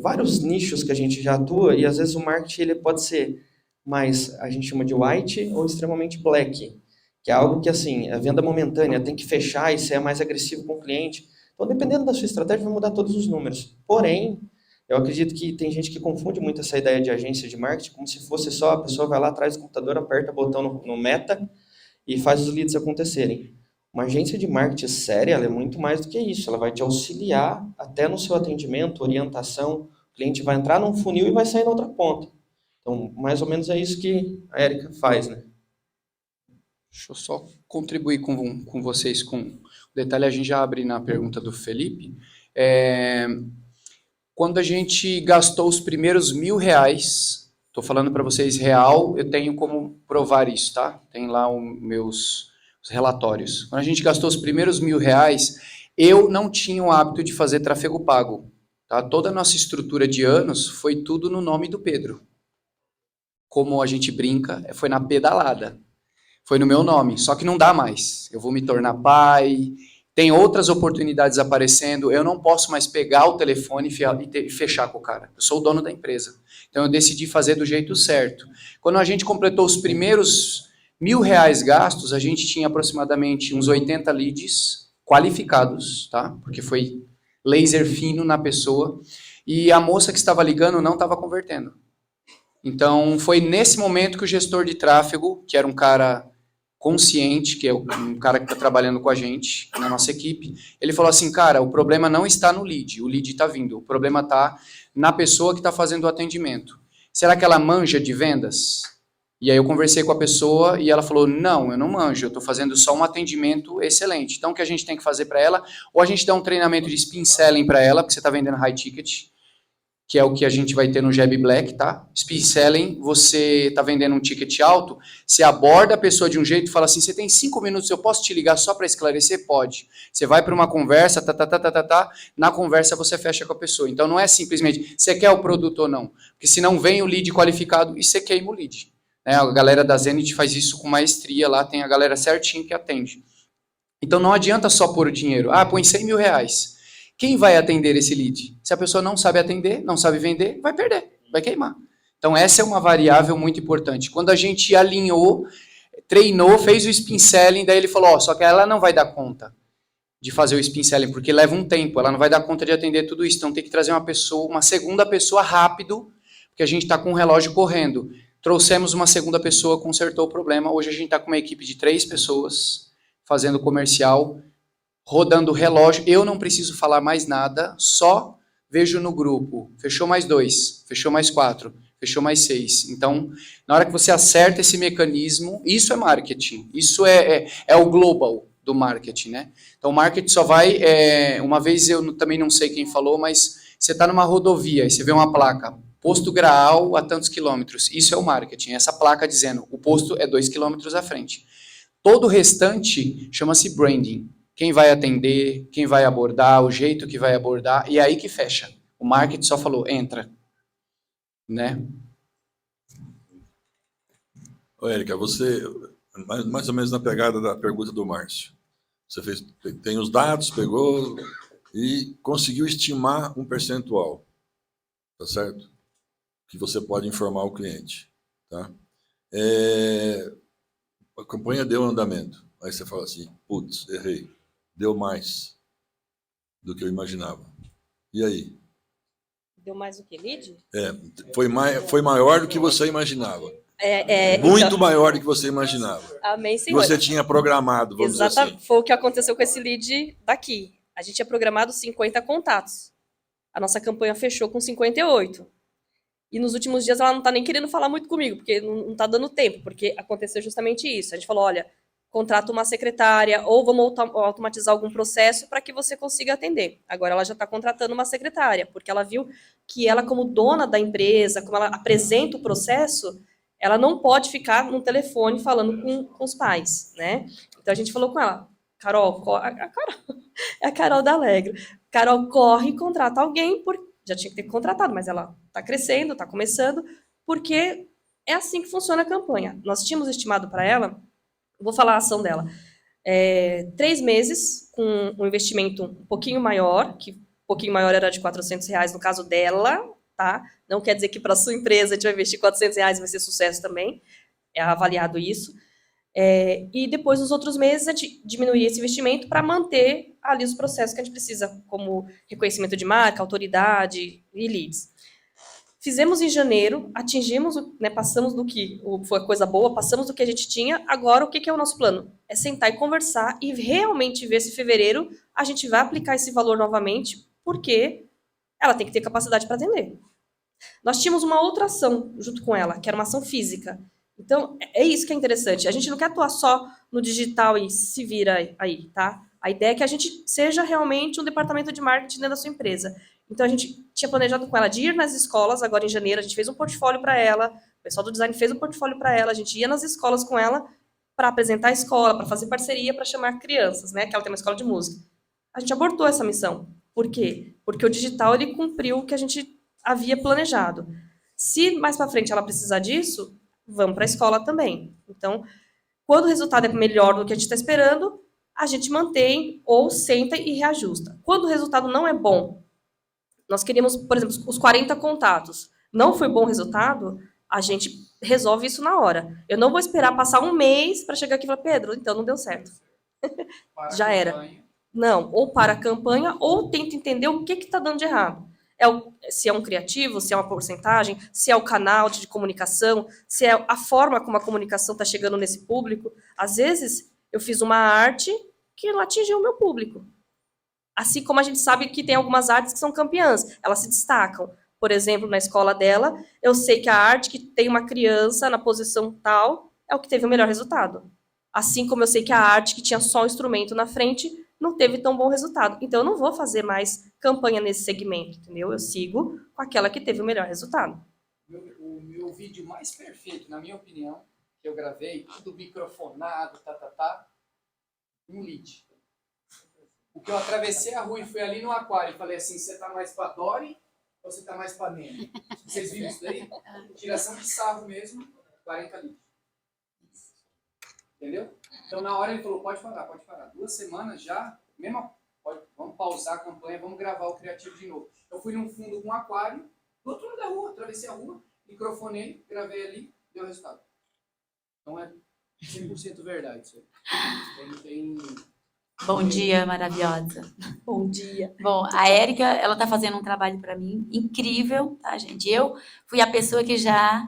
vários nichos que a gente já atua, e às vezes o marketing ele pode ser mais, a gente chama de white, ou extremamente black, que é algo que, assim, é venda momentânea, tem que fechar e ser mais agressivo com o cliente. Então, dependendo da sua estratégia, vai mudar todos os números. Porém, eu acredito que tem gente que confunde muito essa ideia de agência de marketing como se fosse só a pessoa vai lá atrás do computador, aperta o botão no Meta e faz os leads acontecerem. Uma agência de marketing séria, ela é muito mais do que isso. Ela vai te auxiliar até no seu atendimento, orientação. O cliente vai entrar num funil e vai sair na outra ponta. Então, mais ou menos é isso que a Érica faz, né? Deixa eu só contribuir com vocês com o detalhe, a gente já abre na pergunta do Felipe. Quando a gente gastou os primeiros R$1.000, estou falando para vocês real, eu tenho como provar isso, tá? Tem lá os meus relatórios. Quando a gente gastou os primeiros R$1.000, eu não tinha o hábito de fazer tráfego pago. Tá? Toda a nossa estrutura de anos foi tudo no nome do Pedro. Como a gente brinca, foi na pedalada. Foi no meu nome, só que não dá mais. Eu vou me tornar pai, tem outras oportunidades aparecendo, eu não posso mais pegar o telefone e fechar com o cara. Eu sou o dono da empresa. Então eu decidi fazer do jeito certo. Quando a gente completou os primeiros R$1.000 gastos, a gente tinha aproximadamente uns 80 leads qualificados, tá? Porque foi laser fino na pessoa, e a moça que estava ligando não estava convertendo. Então foi nesse momento que o gestor de tráfego, que era um cara consciente, que é um cara que está trabalhando com a gente, na nossa equipe, ele falou assim, cara, o problema não está no lead, o lead está vindo, o problema está na pessoa que está fazendo o atendimento. Será que ela manja de vendas? E aí eu conversei com a pessoa e ela falou, não, eu não manjo, eu estou fazendo só um atendimento excelente. Então o que a gente tem que fazer para ela? Ou a gente dá um treinamento de spin selling para ela, porque você está vendendo high ticket, que é o que a gente vai ter no Jeb Black, tá? Speed Selling, você tá vendendo um ticket alto, você aborda a pessoa de um jeito e fala assim, você tem 5 minutos, eu posso te ligar só para esclarecer? Pode. Você vai para uma conversa, na conversa você fecha com a pessoa. Então não é simplesmente, você quer o produto ou não? Porque senão vem o lead qualificado e você queima o lead. Né? A galera da Zenit faz isso com maestria, lá tem a galera certinho que atende. Então não adianta só pôr o dinheiro, põe R$100.000. Quem vai atender esse lead? Se a pessoa não sabe atender, não sabe vender, vai perder, vai queimar. Então, essa é uma variável muito importante. Quando a gente alinhou, treinou, fez o spin selling, daí ele falou, ó, só que ela não vai dar conta de fazer o spin selling, porque leva um tempo, ela não vai dar conta de atender tudo isso, então tem que trazer uma pessoa, uma segunda pessoa rápido, porque a gente está com o relógio correndo. Trouxemos uma segunda pessoa, consertou o problema, hoje a gente está com uma equipe de 3 pessoas, fazendo comercial, rodando o relógio, eu não preciso falar mais nada, só vejo no grupo, fechou mais 2, fechou mais 4, fechou mais 6. Então, na hora que você acerta esse mecanismo, isso é marketing, isso é o global do marketing, né? Então, o marketing só vai, uma vez eu também não sei quem falou, mas você está numa rodovia e você vê uma placa, posto Graal a tantos quilômetros, isso é o marketing, essa placa dizendo, o posto é 2 quilômetros à frente. Todo o restante chama-se branding. Quem vai atender, quem vai abordar, o jeito que vai abordar, e é aí que fecha. O marketing só falou, entra. Né? Ô, Érica, você, mais ou menos na pegada da pergunta do Márcio, você tem os dados, pegou e conseguiu estimar um percentual, tá certo? Que você pode informar o cliente, tá? A campanha deu andamento, aí você fala assim, putz, errei, deu mais do que eu imaginava. E aí? Deu mais do que lead? Foi maior do que você imaginava. Muito então, maior do que você imaginava. amém, Que senhor. você tinha programado, vamos dizer Exatamente. assim. Foi o que aconteceu com esse lead daqui. A gente tinha programado 50 contatos. A nossa campanha fechou com 58. E nos últimos dias ela não está nem querendo falar muito comigo, porque não está dando tempo, porque aconteceu justamente isso. A gente falou, olha, contrata uma secretária ou vamos automatizar algum processo para que você consiga atender. Agora ela já está contratando uma secretária, porque ela viu que ela, como dona da empresa, como ela apresenta o processo, ela não pode ficar no telefone falando com os pais, né? Então a gente falou com ela, Carol, é a Carol da Alegro. Carol, corre e contrata alguém, já tinha que ter contratado, mas ela está crescendo, está começando, porque é assim que funciona a campanha. Nós tínhamos estimado para ela, vou falar a ação dela, 3 meses, com um investimento um pouquinho maior, que um pouquinho maior era de R$400 no caso dela, tá? Não quer dizer que para a sua empresa a gente vai investir R$400 e vai ser sucesso também, é avaliado isso. E depois, nos outros meses, a gente diminuir esse investimento para manter ali os processos que a gente precisa, como reconhecimento de marca, autoridade e leads. Fizemos em janeiro, atingimos, né, passamos do que foi coisa boa, passamos do que a gente tinha. Agora, o que é o nosso plano? É sentar e conversar e realmente ver se em fevereiro a gente vai aplicar esse valor novamente, porque ela tem que ter capacidade para atender. Nós tínhamos uma outra ação junto com ela, que era uma ação física. Então, é isso que é interessante. A gente não quer atuar só no digital e se vira aí, tá? A ideia é que a gente seja realmente um departamento de marketing dentro da sua empresa. Então, a gente tinha planejado com ela de ir nas escolas, agora em janeiro, a gente fez um portfólio para ela, o pessoal do design fez um portfólio para ela, a gente ia nas escolas com ela para apresentar a escola, para fazer parceria, para chamar crianças, né? Que ela tem uma escola de música. A gente abortou essa missão. Por quê? Porque o digital, ele cumpriu o que a gente havia planejado. Se mais para frente ela precisar disso, vamos para a escola também. Então, quando o resultado é melhor do que a gente está esperando, a gente mantém ou senta e reajusta. Quando o resultado não é bom, nós queríamos, por exemplo, os 40 contatos. Não foi bom o resultado, a gente resolve isso na hora. Eu não vou esperar passar um mês para chegar aqui e falar, Pedro, então não deu certo. Já era. Não, ou para a campanha, ou tenta entender o que está dando de errado. Se é um criativo, se é uma porcentagem, se é o canal de comunicação, se é a forma como a comunicação está chegando nesse público. Às vezes, eu fiz uma arte que não atingiu o meu público. Assim como a gente sabe que tem algumas artes que são campeãs, elas se destacam. Por exemplo, na escola dela, eu sei que a arte que tem uma criança na posição tal é o que teve o melhor resultado. Assim como eu sei que a arte que tinha só um instrumento na frente não teve tão bom resultado. Então, eu não vou fazer mais campanha nesse segmento, entendeu? Eu sigo com aquela que teve o melhor resultado. O meu vídeo mais perfeito, na minha opinião, que eu gravei, tudo microfonado, um lead. O que eu atravessei a rua e fui ali no aquário e falei assim, você tá mais pra Dory ou você tá mais pra Nemo? Vocês viram isso daí? Tiração de sarro mesmo, 40 leads. Entendeu? Então, na hora ele falou, pode parar. 2 semanas já, vamos pausar a campanha, vamos gravar o criativo de novo. Eu fui num fundo com um aquário, do outro lado da rua, atravessei a rua, microfonei, gravei ali, deu resultado. Então é 100% verdade isso aí. Não tem... Bom dia, maravilhosa. Bom dia. Bom, a Érica, ela tá fazendo um trabalho para mim incrível, tá, gente? Eu fui a pessoa que já...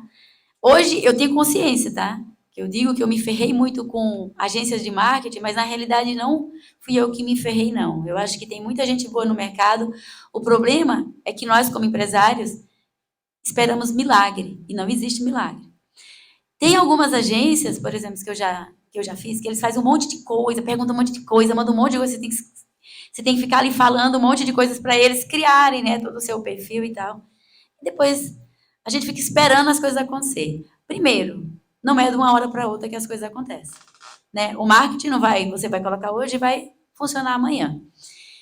Hoje eu tenho consciência, tá? Que eu digo que eu me ferrei muito com agências de marketing, mas na realidade não fui eu que me ferrei, não. Eu acho que tem muita gente boa no mercado. O problema é que nós, como empresários, esperamos milagre, e não existe milagre. Tem algumas agências, por exemplo, que eu já fiz, que eles fazem um monte de coisa, perguntam um monte de coisa, mandam um monte de coisa, você tem que ficar ali falando um monte de coisas para eles criarem, né, todo o seu perfil e tal. E depois a gente fica esperando as coisas acontecer. Primeiro, não é de uma hora para outra que as coisas acontecem, né? O marketing não vai, você vai colocar hoje e vai funcionar amanhã.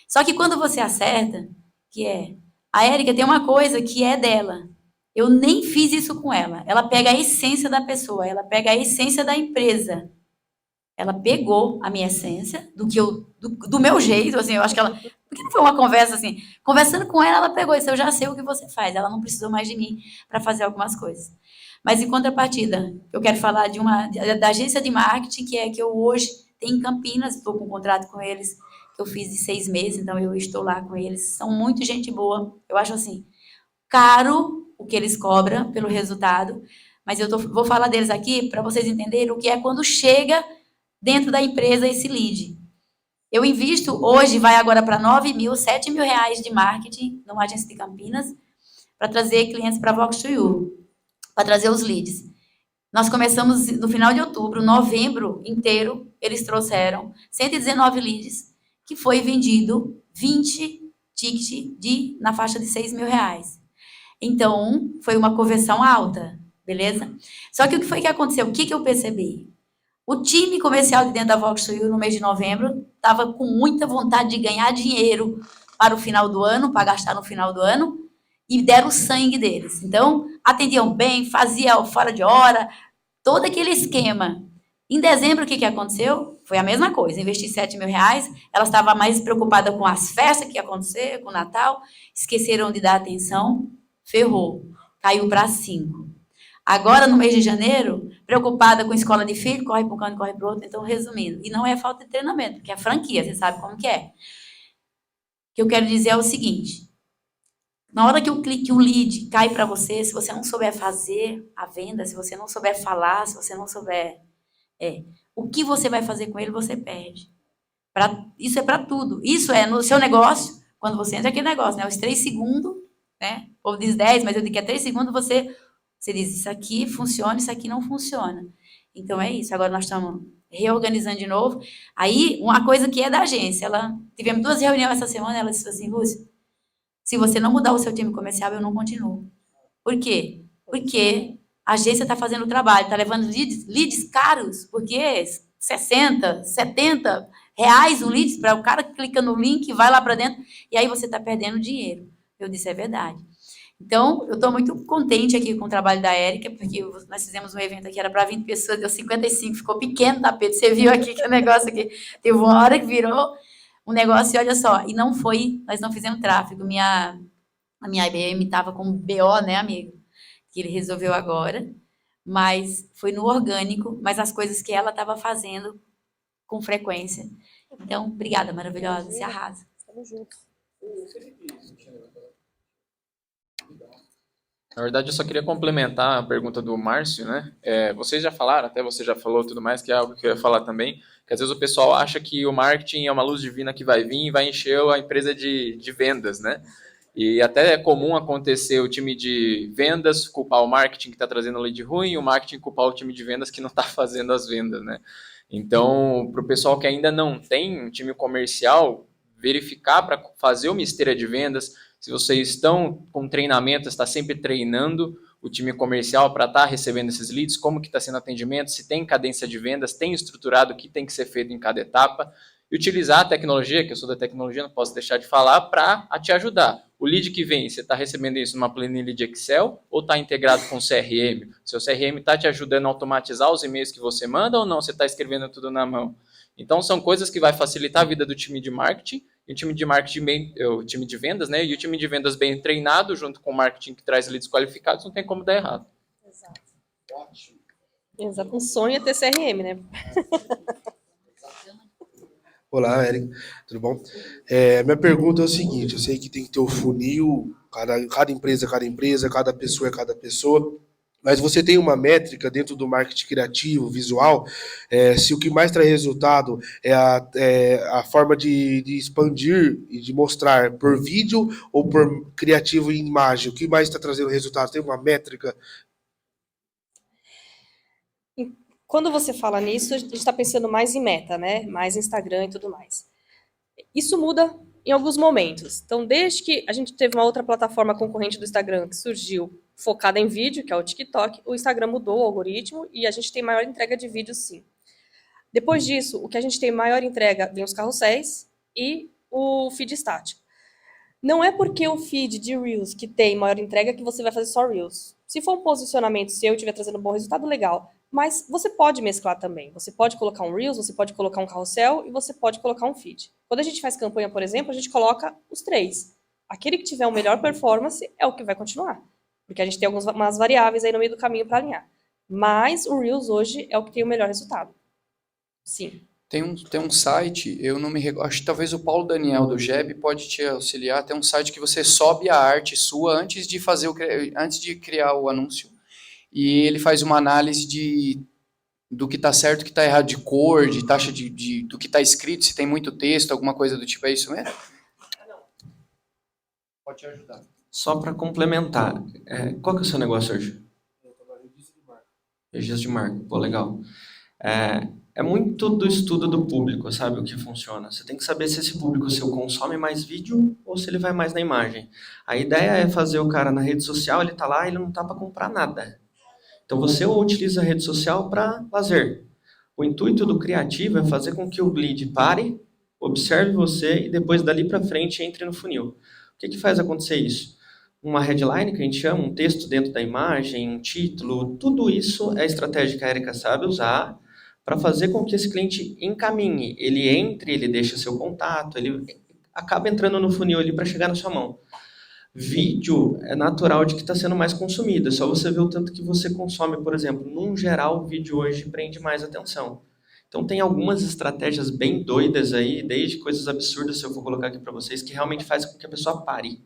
Só que quando você acerta, que é, a Érica tem uma coisa que é dela. Eu nem fiz isso com ela. Ela pega a essência da pessoa, ela pega a essência da empresa. Ela pegou a minha essência, do meu jeito, assim, eu acho que ela... Porque não foi uma conversa assim. Conversando com ela, ela pegou isso, eu já sei o que você faz. Ela não precisou mais de mim para fazer algumas coisas. Mas, em contrapartida, eu quero falar da agência de marketing, que é que eu hoje tenho em Campinas, estou com um contrato com eles, que eu fiz de 6 meses, então eu estou lá com eles. São muito gente boa. Eu acho assim, caro o que eles cobram pelo resultado, mas vou falar deles aqui para vocês entenderem o que é quando chega dentro da empresa esse lead. Eu invisto hoje, vai agora para 9 mil, 7 mil reais de marketing numa agência de Campinas para trazer clientes para a Vox2U, para trazer os leads. Nós começamos no final de outubro, novembro inteiro, eles trouxeram 119 leads, que foi vendido 20 tickets na faixa de 6 mil reais. Então, foi uma conversão alta, beleza? Só que o que foi que aconteceu? O que eu percebi? O time comercial de dentro da Vox2U no mês de novembro estava com muita vontade de ganhar dinheiro para o final do ano, para gastar no final do ano, e deram o sangue deles. Então, atendiam bem, faziam fora de hora, todo aquele esquema. Em dezembro, o que aconteceu? Foi a mesma coisa, investi 7 mil reais, ela estava mais preocupada com as festas que ia acontecer, com o Natal, esqueceram de dar atenção, ferrou, caiu para 5. Agora, no mês de janeiro, preocupada com escola de filho, corre para um canto, corre para o outro. Então, resumindo, e não é falta de treinamento, porque é franquia, você sabe como que é. O que eu quero dizer é o seguinte, na hora que o lead cai para você, se você não souber fazer a venda, se você não souber falar, se você não souber... o que você vai fazer com ele, você perde. Isso é para tudo. Isso é no seu negócio, quando você entra aquele negócio, né? Os 3 segundos, né? Ou diz 10, mas eu digo que é 3 segundos, você diz, isso aqui funciona, isso aqui não funciona. Então, é isso. Agora nós estamos reorganizando de novo. Aí, uma coisa que é da agência, tivemos 2 reuniões essa semana, ela disse assim, Lúcia, se você não mudar o seu time comercial, eu não continuo. Por quê? Porque a agência está fazendo o trabalho, está levando leads caros, porque 60, 70 reais o lead, para o cara que clica no link, vai lá para dentro, e aí você está perdendo dinheiro. Eu disse, é verdade. Então, eu estou muito contente aqui com o trabalho da Érica, porque nós fizemos um evento aqui, era para 20 pessoas, deu 55, ficou pequeno o tapete. Você viu aqui que o negócio aqui, teve uma hora que virou um negócio, e olha só, e não foi, nós não fizemos tráfego. A minha IBM estava com BO, né, amigo? Que ele resolveu agora, mas foi no orgânico, mas as coisas que ela estava fazendo com frequência. Então, obrigada, maravilhosa, se arrasa. Estamos juntos. Na verdade, eu só queria complementar a pergunta do Márcio, né? Vocês já falaram, até você já falou tudo mais, que é algo que eu ia falar também, que às vezes o pessoal acha que o marketing é uma luz divina que vai vir e vai encher a empresa de vendas, né? E até é comum acontecer o time de vendas culpar o marketing que está trazendo lead ruim e o marketing culpar o time de vendas que não está fazendo as vendas, né? Então, para o pessoal que ainda não tem um time comercial, verificar para fazer uma esteira de vendas, se vocês estão com treinamento, está sempre treinando o time comercial para estar recebendo esses leads, como que está sendo o atendimento, se tem cadência de vendas, tem estruturado o que tem que ser feito em cada etapa, e utilizar a tecnologia, que eu sou da tecnologia, não posso deixar de falar, para te ajudar. O lead que vem, você está recebendo isso numa planilha de Excel ou está integrado com o CRM? Seu CRM está te ajudando a automatizar os e-mails que você manda ou não? Você está escrevendo tudo na mão? Então, são coisas que vai facilitar a vida do time de marketing e o time de marketing o time de vendas, né? E o time de vendas bem treinado, junto com o marketing que traz leads qualificados, não tem como dar errado. Exato. Exato. Um sonho é ter CRM, né? Olá, Érico, tudo bom? Minha pergunta é o seguinte, eu sei que tem que ter o funil, cada empresa é cada pessoa é cada pessoa, mas você tem uma métrica dentro do marketing criativo, visual, se o que mais traz resultado é a forma de expandir e de mostrar por vídeo ou por criativo em imagem, o que mais está trazendo resultado? Tem uma métrica? Quando você fala nisso, a gente está pensando mais em meta, né? Mais Instagram e tudo mais. Isso muda em alguns momentos. Então, desde que a gente teve uma outra plataforma concorrente do Instagram que surgiu focada em vídeo, que é o TikTok, o Instagram mudou o algoritmo e a gente tem maior entrega de vídeos, sim. Depois disso, o que a gente tem maior entrega vem os carrosséis e o feed estático. Não é porque o feed de Reels que tem maior entrega que você vai fazer só Reels. Se for um posicionamento seu e estiver trazendo um bom resultado, legal. Mas você pode mesclar também. Você pode colocar um Reels, você pode colocar um carrossel e você pode colocar um feed. Quando a gente faz campanha, por exemplo, a gente coloca os três. Aquele que tiver o melhor performance é o que vai continuar. Porque a gente tem algumas variáveis aí no meio do caminho para alinhar. Mas o Reels hoje é o que tem o melhor resultado. Sim. Tem um site, eu não me recordo, acho que talvez o Paulo Daniel do GEB pode te auxiliar. Tem um site que você sobe a arte sua antes de criar o anúncio. E ele faz uma análise do que está certo, do que está errado, de cor, de taxa do que está escrito, se tem muito texto, alguma coisa do tipo. É isso mesmo? Pode te ajudar. Só para complementar, qual que é o seu negócio hoje? Registro de marca. Pô, legal. É muito do estudo do público, sabe, o que funciona. Você tem que saber se esse público seu consome mais vídeo ou se ele vai mais na imagem. A ideia é fazer o cara na rede social, ele tá lá, ele não tá para comprar nada. Então você utiliza a rede social para lazer. O intuito do criativo é fazer com que o lead pare, observe você e depois dali para frente entre no funil. O que faz acontecer isso? Uma headline, que a gente chama, um texto dentro da imagem, um título, tudo isso é estratégia que a Erika sabe usar para fazer com que esse cliente encaminhe. Ele entre, ele deixa seu contato, ele acaba entrando no funil ali para chegar na sua mão. Vídeo é natural de que está sendo mais consumido. É só você ver o tanto que você consome, por exemplo. Num geral, o vídeo hoje prende mais atenção. Então tem algumas estratégias bem doidas aí, desde coisas absurdas, se eu for colocar aqui para vocês, que realmente fazem com que a pessoa pare.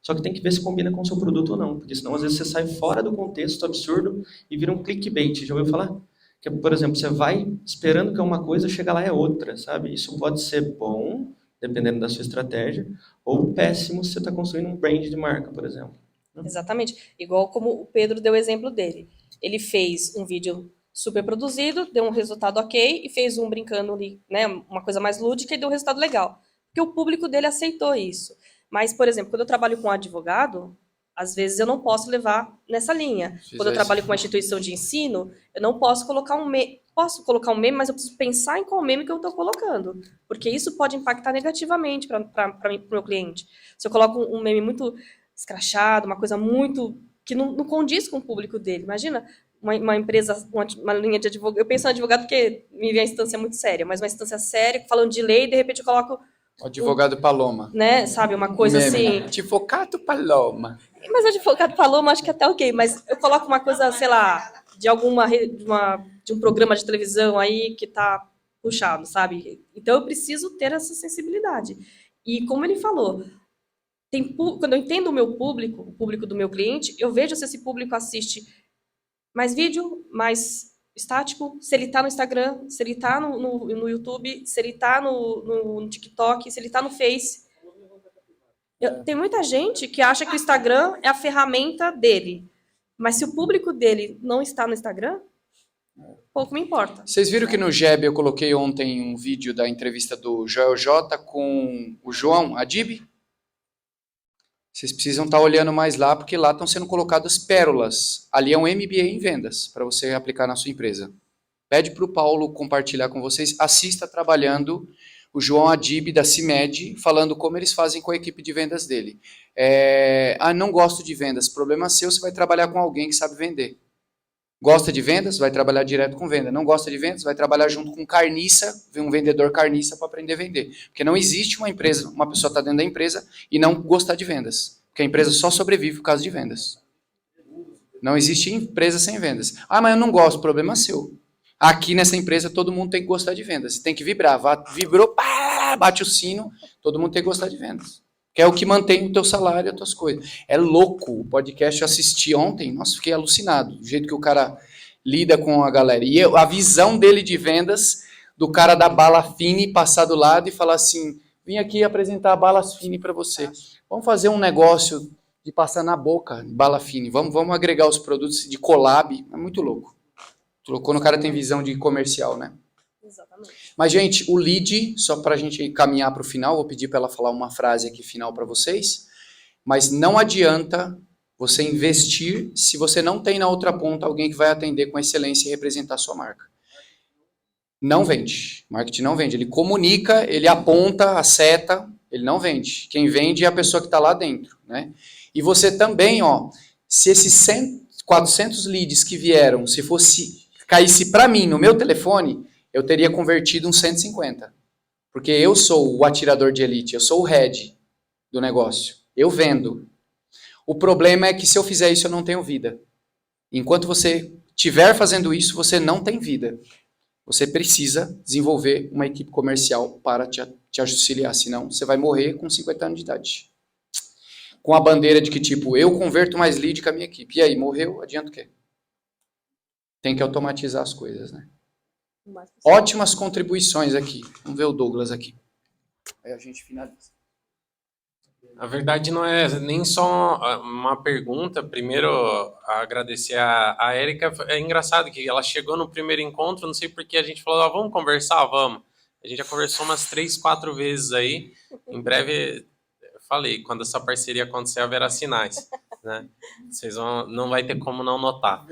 Só que tem que ver se combina com o seu produto ou não, porque senão às vezes você sai fora do contexto absurdo e vira um clickbait. Já ouviu falar? Que, por exemplo, você vai esperando que é uma coisa, chega lá é outra, sabe? Isso pode ser bom, dependendo da sua estratégia, ou péssimo se você está construindo um brand de marca, por exemplo. Exatamente. Igual como o Pedro deu o exemplo dele. Ele fez um vídeo super produzido, deu um resultado ok, e fez um brincando ali, né, uma coisa mais lúdica e deu um resultado legal. Porque o público dele aceitou isso. Mas, por exemplo, quando eu trabalho com um advogado, às vezes eu não posso levar nessa linha. Quando eu trabalho com uma instituição de ensino, eu não posso colocar um meme. Posso colocar um meme, mas eu preciso pensar em qual meme que eu estou colocando. Porque isso pode impactar negativamente para o meu cliente. Se eu coloco um meme muito escrachado, uma coisa muito que não condiz com o público dele. Imagina uma empresa, uma linha de advogado. Eu penso em advogado porque me vem a instância muito séria, mas uma instância séria, falando de lei, e de repente eu coloco o advogado Paloma. Né, sabe, uma coisa assim... Advogado Paloma. Mas o advogado Paloma, acho que até ok, mas eu coloco uma coisa, sei lá, de um programa de televisão aí que tá puxado, sabe? Então eu preciso ter essa sensibilidade. E como ele falou, quando eu entendo o meu público, o público do meu cliente, eu vejo se esse público assiste mais vídeo, mais estático, se ele está no Instagram, se ele está no YouTube, se ele está no TikTok, se ele está no Face. Tem muita gente que acha que o Instagram é a ferramenta dele. Mas se o público dele não está no Instagram, pouco me importa. Vocês viram que no GEB eu coloquei ontem um vídeo da entrevista do Joel J com o João Adib? Vocês precisam estar olhando mais lá, porque lá estão sendo colocadas pérolas. Ali é um MBA em vendas, para você aplicar na sua empresa. Pede para o Paulo compartilhar com vocês. Assista trabalhando o João Adib da CIMED, falando como eles fazem com a equipe de vendas dele. Não gosto de vendas. Problema seu, você vai trabalhar com alguém que sabe vender. Gosta de vendas? Vai trabalhar direto com venda. Não gosta de vendas? Vai trabalhar junto com carniça, um vendedor carniça para aprender a vender. Porque não existe uma empresa, uma pessoa está dentro da empresa e não gostar de vendas. Porque a empresa só sobrevive por causa de vendas. Não existe empresa sem vendas. Ah, mas eu não gosto, problema seu. Aqui nessa empresa todo mundo tem que gostar de vendas. Tem que vibrar. Vibrou, pá, bate o sino, todo mundo tem que gostar de vendas. Que é o que mantém o teu salário e as tuas coisas. É louco. O podcast eu assisti ontem, nossa, fiquei alucinado. Do jeito que o cara lida com a galera. E a visão dele de vendas, do cara da bala fine passar do lado e falar assim, vim aqui apresentar balas fine para você. Vamos fazer um negócio de passar na boca, bala fine. Vamos agregar os produtos de collab. É muito louco. Quando o cara tem visão de comercial, né? Exatamente. Mas, gente, o lead, só para a gente caminhar para o final, vou pedir para ela falar uma frase aqui final para vocês, mas não adianta você investir se você não tem na outra ponta alguém que vai atender com excelência e representar a sua marca. Não vende. Marketing não vende. Ele comunica, ele aponta a seta, ele não vende. Quem vende é a pessoa que está lá dentro, né? E você também, ó, se esses 400 leads que vieram, se caísse para mim no meu telefone, eu teria convertido uns 150. Porque eu sou o atirador de elite, eu sou o head do negócio. Eu vendo. O problema é que se eu fizer isso, eu não tenho vida. Enquanto você estiver fazendo isso, você não tem vida. Você precisa desenvolver uma equipe comercial para te auxiliar, senão você vai morrer com 50 anos de idade. Com a bandeira de que, tipo, eu converto mais lead com a minha equipe. E aí, morreu? Adianta o quê? Tem que automatizar as coisas, né? Ótimas contribuições aqui. Vamos ver o Douglas aqui. Aí a gente finaliza. Na verdade, não é nem só uma pergunta. Primeiro, agradecer a Érica. É engraçado que ela chegou no primeiro encontro, não sei por que a gente falou, vamos conversar? Vamos. A gente já conversou umas 3, 4 vezes aí. Em breve, eu falei, quando essa parceria acontecer, haverá sinais. Né? Vocês não vai ter como não notar.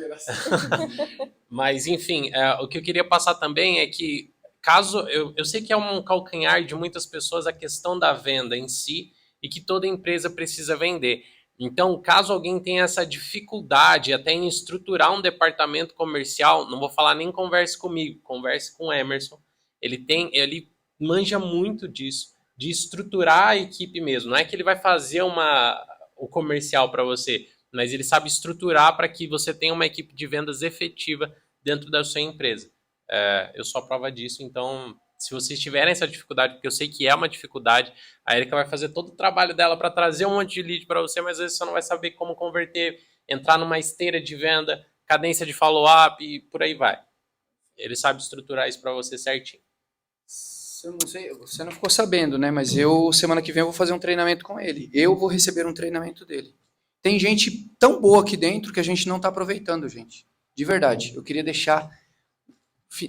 Mas, enfim, o que eu queria passar também é que, caso eu sei que é um calcanhar de muitas pessoas a questão da venda em si, e que toda empresa precisa vender. Então, caso alguém tenha essa dificuldade até em estruturar um departamento comercial, não vou falar nem converse comigo, converse com o Emerson. Ele manja muito disso, de estruturar a equipe mesmo. Não é que ele vai fazer o comercial para você, mas ele sabe estruturar para que você tenha uma equipe de vendas efetiva dentro da sua empresa. Eu sou a prova disso, então, se vocês tiverem essa dificuldade, porque eu sei que é uma dificuldade, a Érica vai fazer todo o trabalho dela para trazer um monte de lead para você, mas às vezes você não vai saber como converter, entrar numa esteira de venda, cadência de follow-up e por aí vai. Ele sabe estruturar isso para você certinho. Eu não sei, você não ficou sabendo, né? Mas semana que vem, eu vou fazer um treinamento com ele. Eu vou receber um treinamento dele. Tem gente tão boa aqui dentro que a gente não está aproveitando, gente. De verdade. Eu queria deixar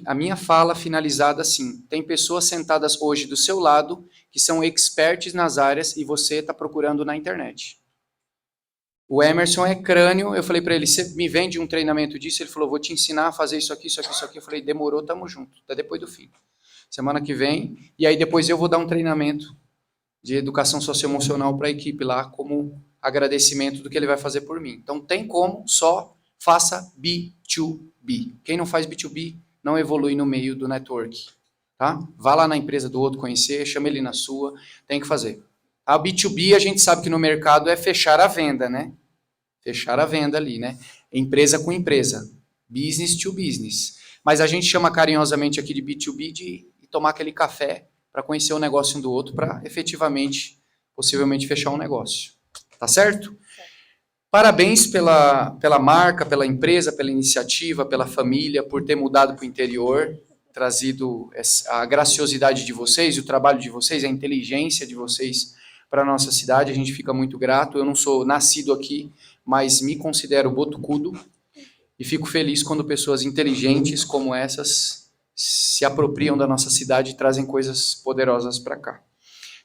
a minha fala finalizada assim. Tem pessoas sentadas hoje do seu lado que são experts nas áreas e você está procurando na internet. O Emerson é crânio. Eu falei para ele, você me vende um treinamento disso? Ele falou, vou te ensinar a fazer isso aqui, isso aqui, isso aqui. Eu falei, demorou, tamo junto. Até depois do fim. Semana que vem. E aí depois eu vou dar um treinamento de educação socioemocional para a equipe lá, como agradecimento do que ele vai fazer por mim. Então tem como, só faça B2B. Quem não faz B2B não evolui no meio do network. Tá? Vá lá na empresa do outro conhecer, chama ele na sua, tem que fazer. A B2B a gente sabe que no mercado é fechar a venda, né? Fechar a venda ali, né? Empresa com empresa. Business to business. Mas a gente chama carinhosamente aqui de B2B de tomar aquele café para conhecer o negócio um do outro, para efetivamente, possivelmente, fechar um negócio. Tá certo? Parabéns pela marca, pela empresa, pela iniciativa, pela família, por ter mudado para o interior, trazido a graciosidade de vocês, o trabalho de vocês, a inteligência de vocês para a nossa cidade. A gente fica muito grato. Eu não sou nascido aqui, mas me considero botucudo e fico feliz quando pessoas inteligentes como essas se apropriam da nossa cidade e trazem coisas poderosas para cá.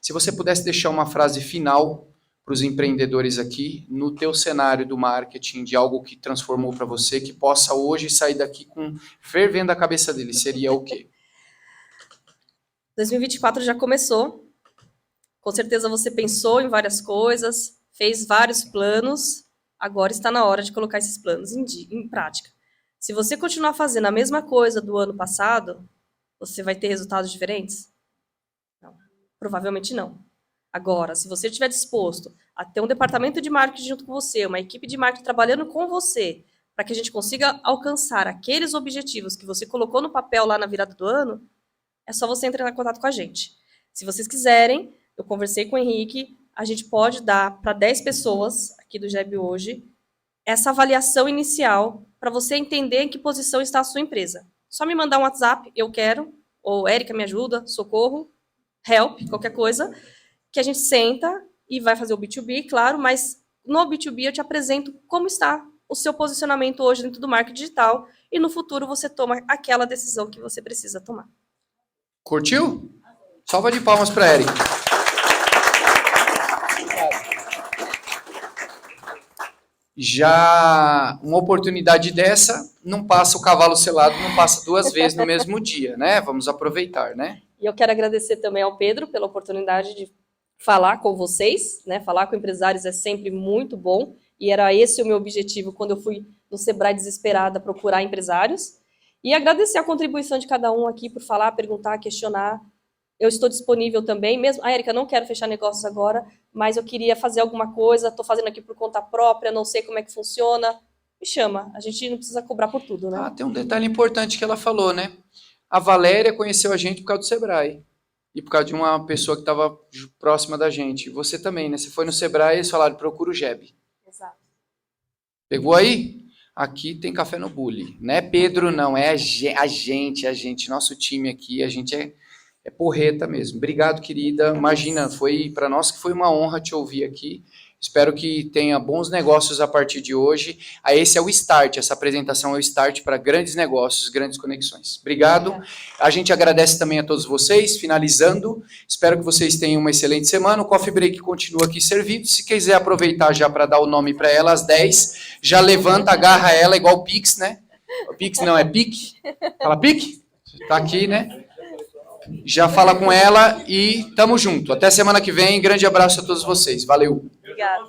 Se você pudesse deixar uma frase final para os empreendedores aqui, no teu cenário do marketing, de algo que transformou para você, que possa hoje sair daqui com fervendo a cabeça dele, seria o quê? 2024 já começou. Com certeza você pensou em várias coisas, fez vários planos, agora está na hora de colocar esses planos em prática. Se você continuar fazendo a mesma coisa do ano passado, você vai ter resultados diferentes? Não. Provavelmente não. Agora, se você estiver disposto a ter um departamento de marketing junto com você, uma equipe de marketing trabalhando com você, para que a gente consiga alcançar aqueles objetivos que você colocou no papel lá na virada do ano, é só você entrar em contato com a gente. Se vocês quiserem, eu conversei com o Henrique, a gente pode dar para 10 pessoas aqui do GEB hoje essa avaliação inicial para você entender em que posição está a sua empresa. Só me mandar um WhatsApp, eu quero, ou Érica me ajuda, socorro, help, qualquer coisa, que a gente senta e vai fazer o B2B, claro, mas no B2B eu te apresento como está o seu posicionamento hoje dentro do marketing digital e no futuro você toma aquela decisão que você precisa tomar. Curtiu? Salva de palmas para Érica. Já uma oportunidade dessa, não passa o cavalo selado, não passa 2 vezes no mesmo dia, né? Vamos aproveitar, né? E eu quero agradecer também ao Pedro pela oportunidade de falar com vocês, né? Falar com empresários é sempre muito bom, e era esse o meu objetivo quando eu fui no Sebrae desesperada procurar empresários. E agradecer a contribuição de cada um aqui por falar, perguntar, questionar. Eu estou disponível também, mesmo... Érica, não quero fechar negócios agora, mas eu queria fazer alguma coisa, estou fazendo aqui por conta própria, não sei como é que funciona. Me chama, a gente não precisa cobrar por tudo, né? Tem um detalhe importante que ela falou, né? A Valéria conheceu a gente por causa do Sebrae. E por causa de uma pessoa que estava próxima da gente. Você também, né? Você foi no Sebrae e eles falaram, procura o GEB. Exato. Pegou aí? Aqui tem café no Bully. Não é Pedro, não. É a gente. Nosso time aqui, a gente é porreta mesmo. Obrigado, querida. Imagina, foi para nós que foi uma honra te ouvir aqui. Espero que tenha bons negócios a partir de hoje. Esse é o start, essa apresentação é o start para grandes negócios, grandes conexões. Obrigado. A gente agradece também a todos vocês. Finalizando, espero que vocês tenham uma excelente semana. O Coffee Break continua aqui servido. Se quiser aproveitar já para dar o nome para ela, às 10, já levanta, agarra ela, igual o Pix, né? O Pix não, é Pique. Fala Pique? Tá aqui, né? Já fala com ela e tamo junto. Até semana que vem. Grande abraço a todos vocês. Valeu. Obrigada.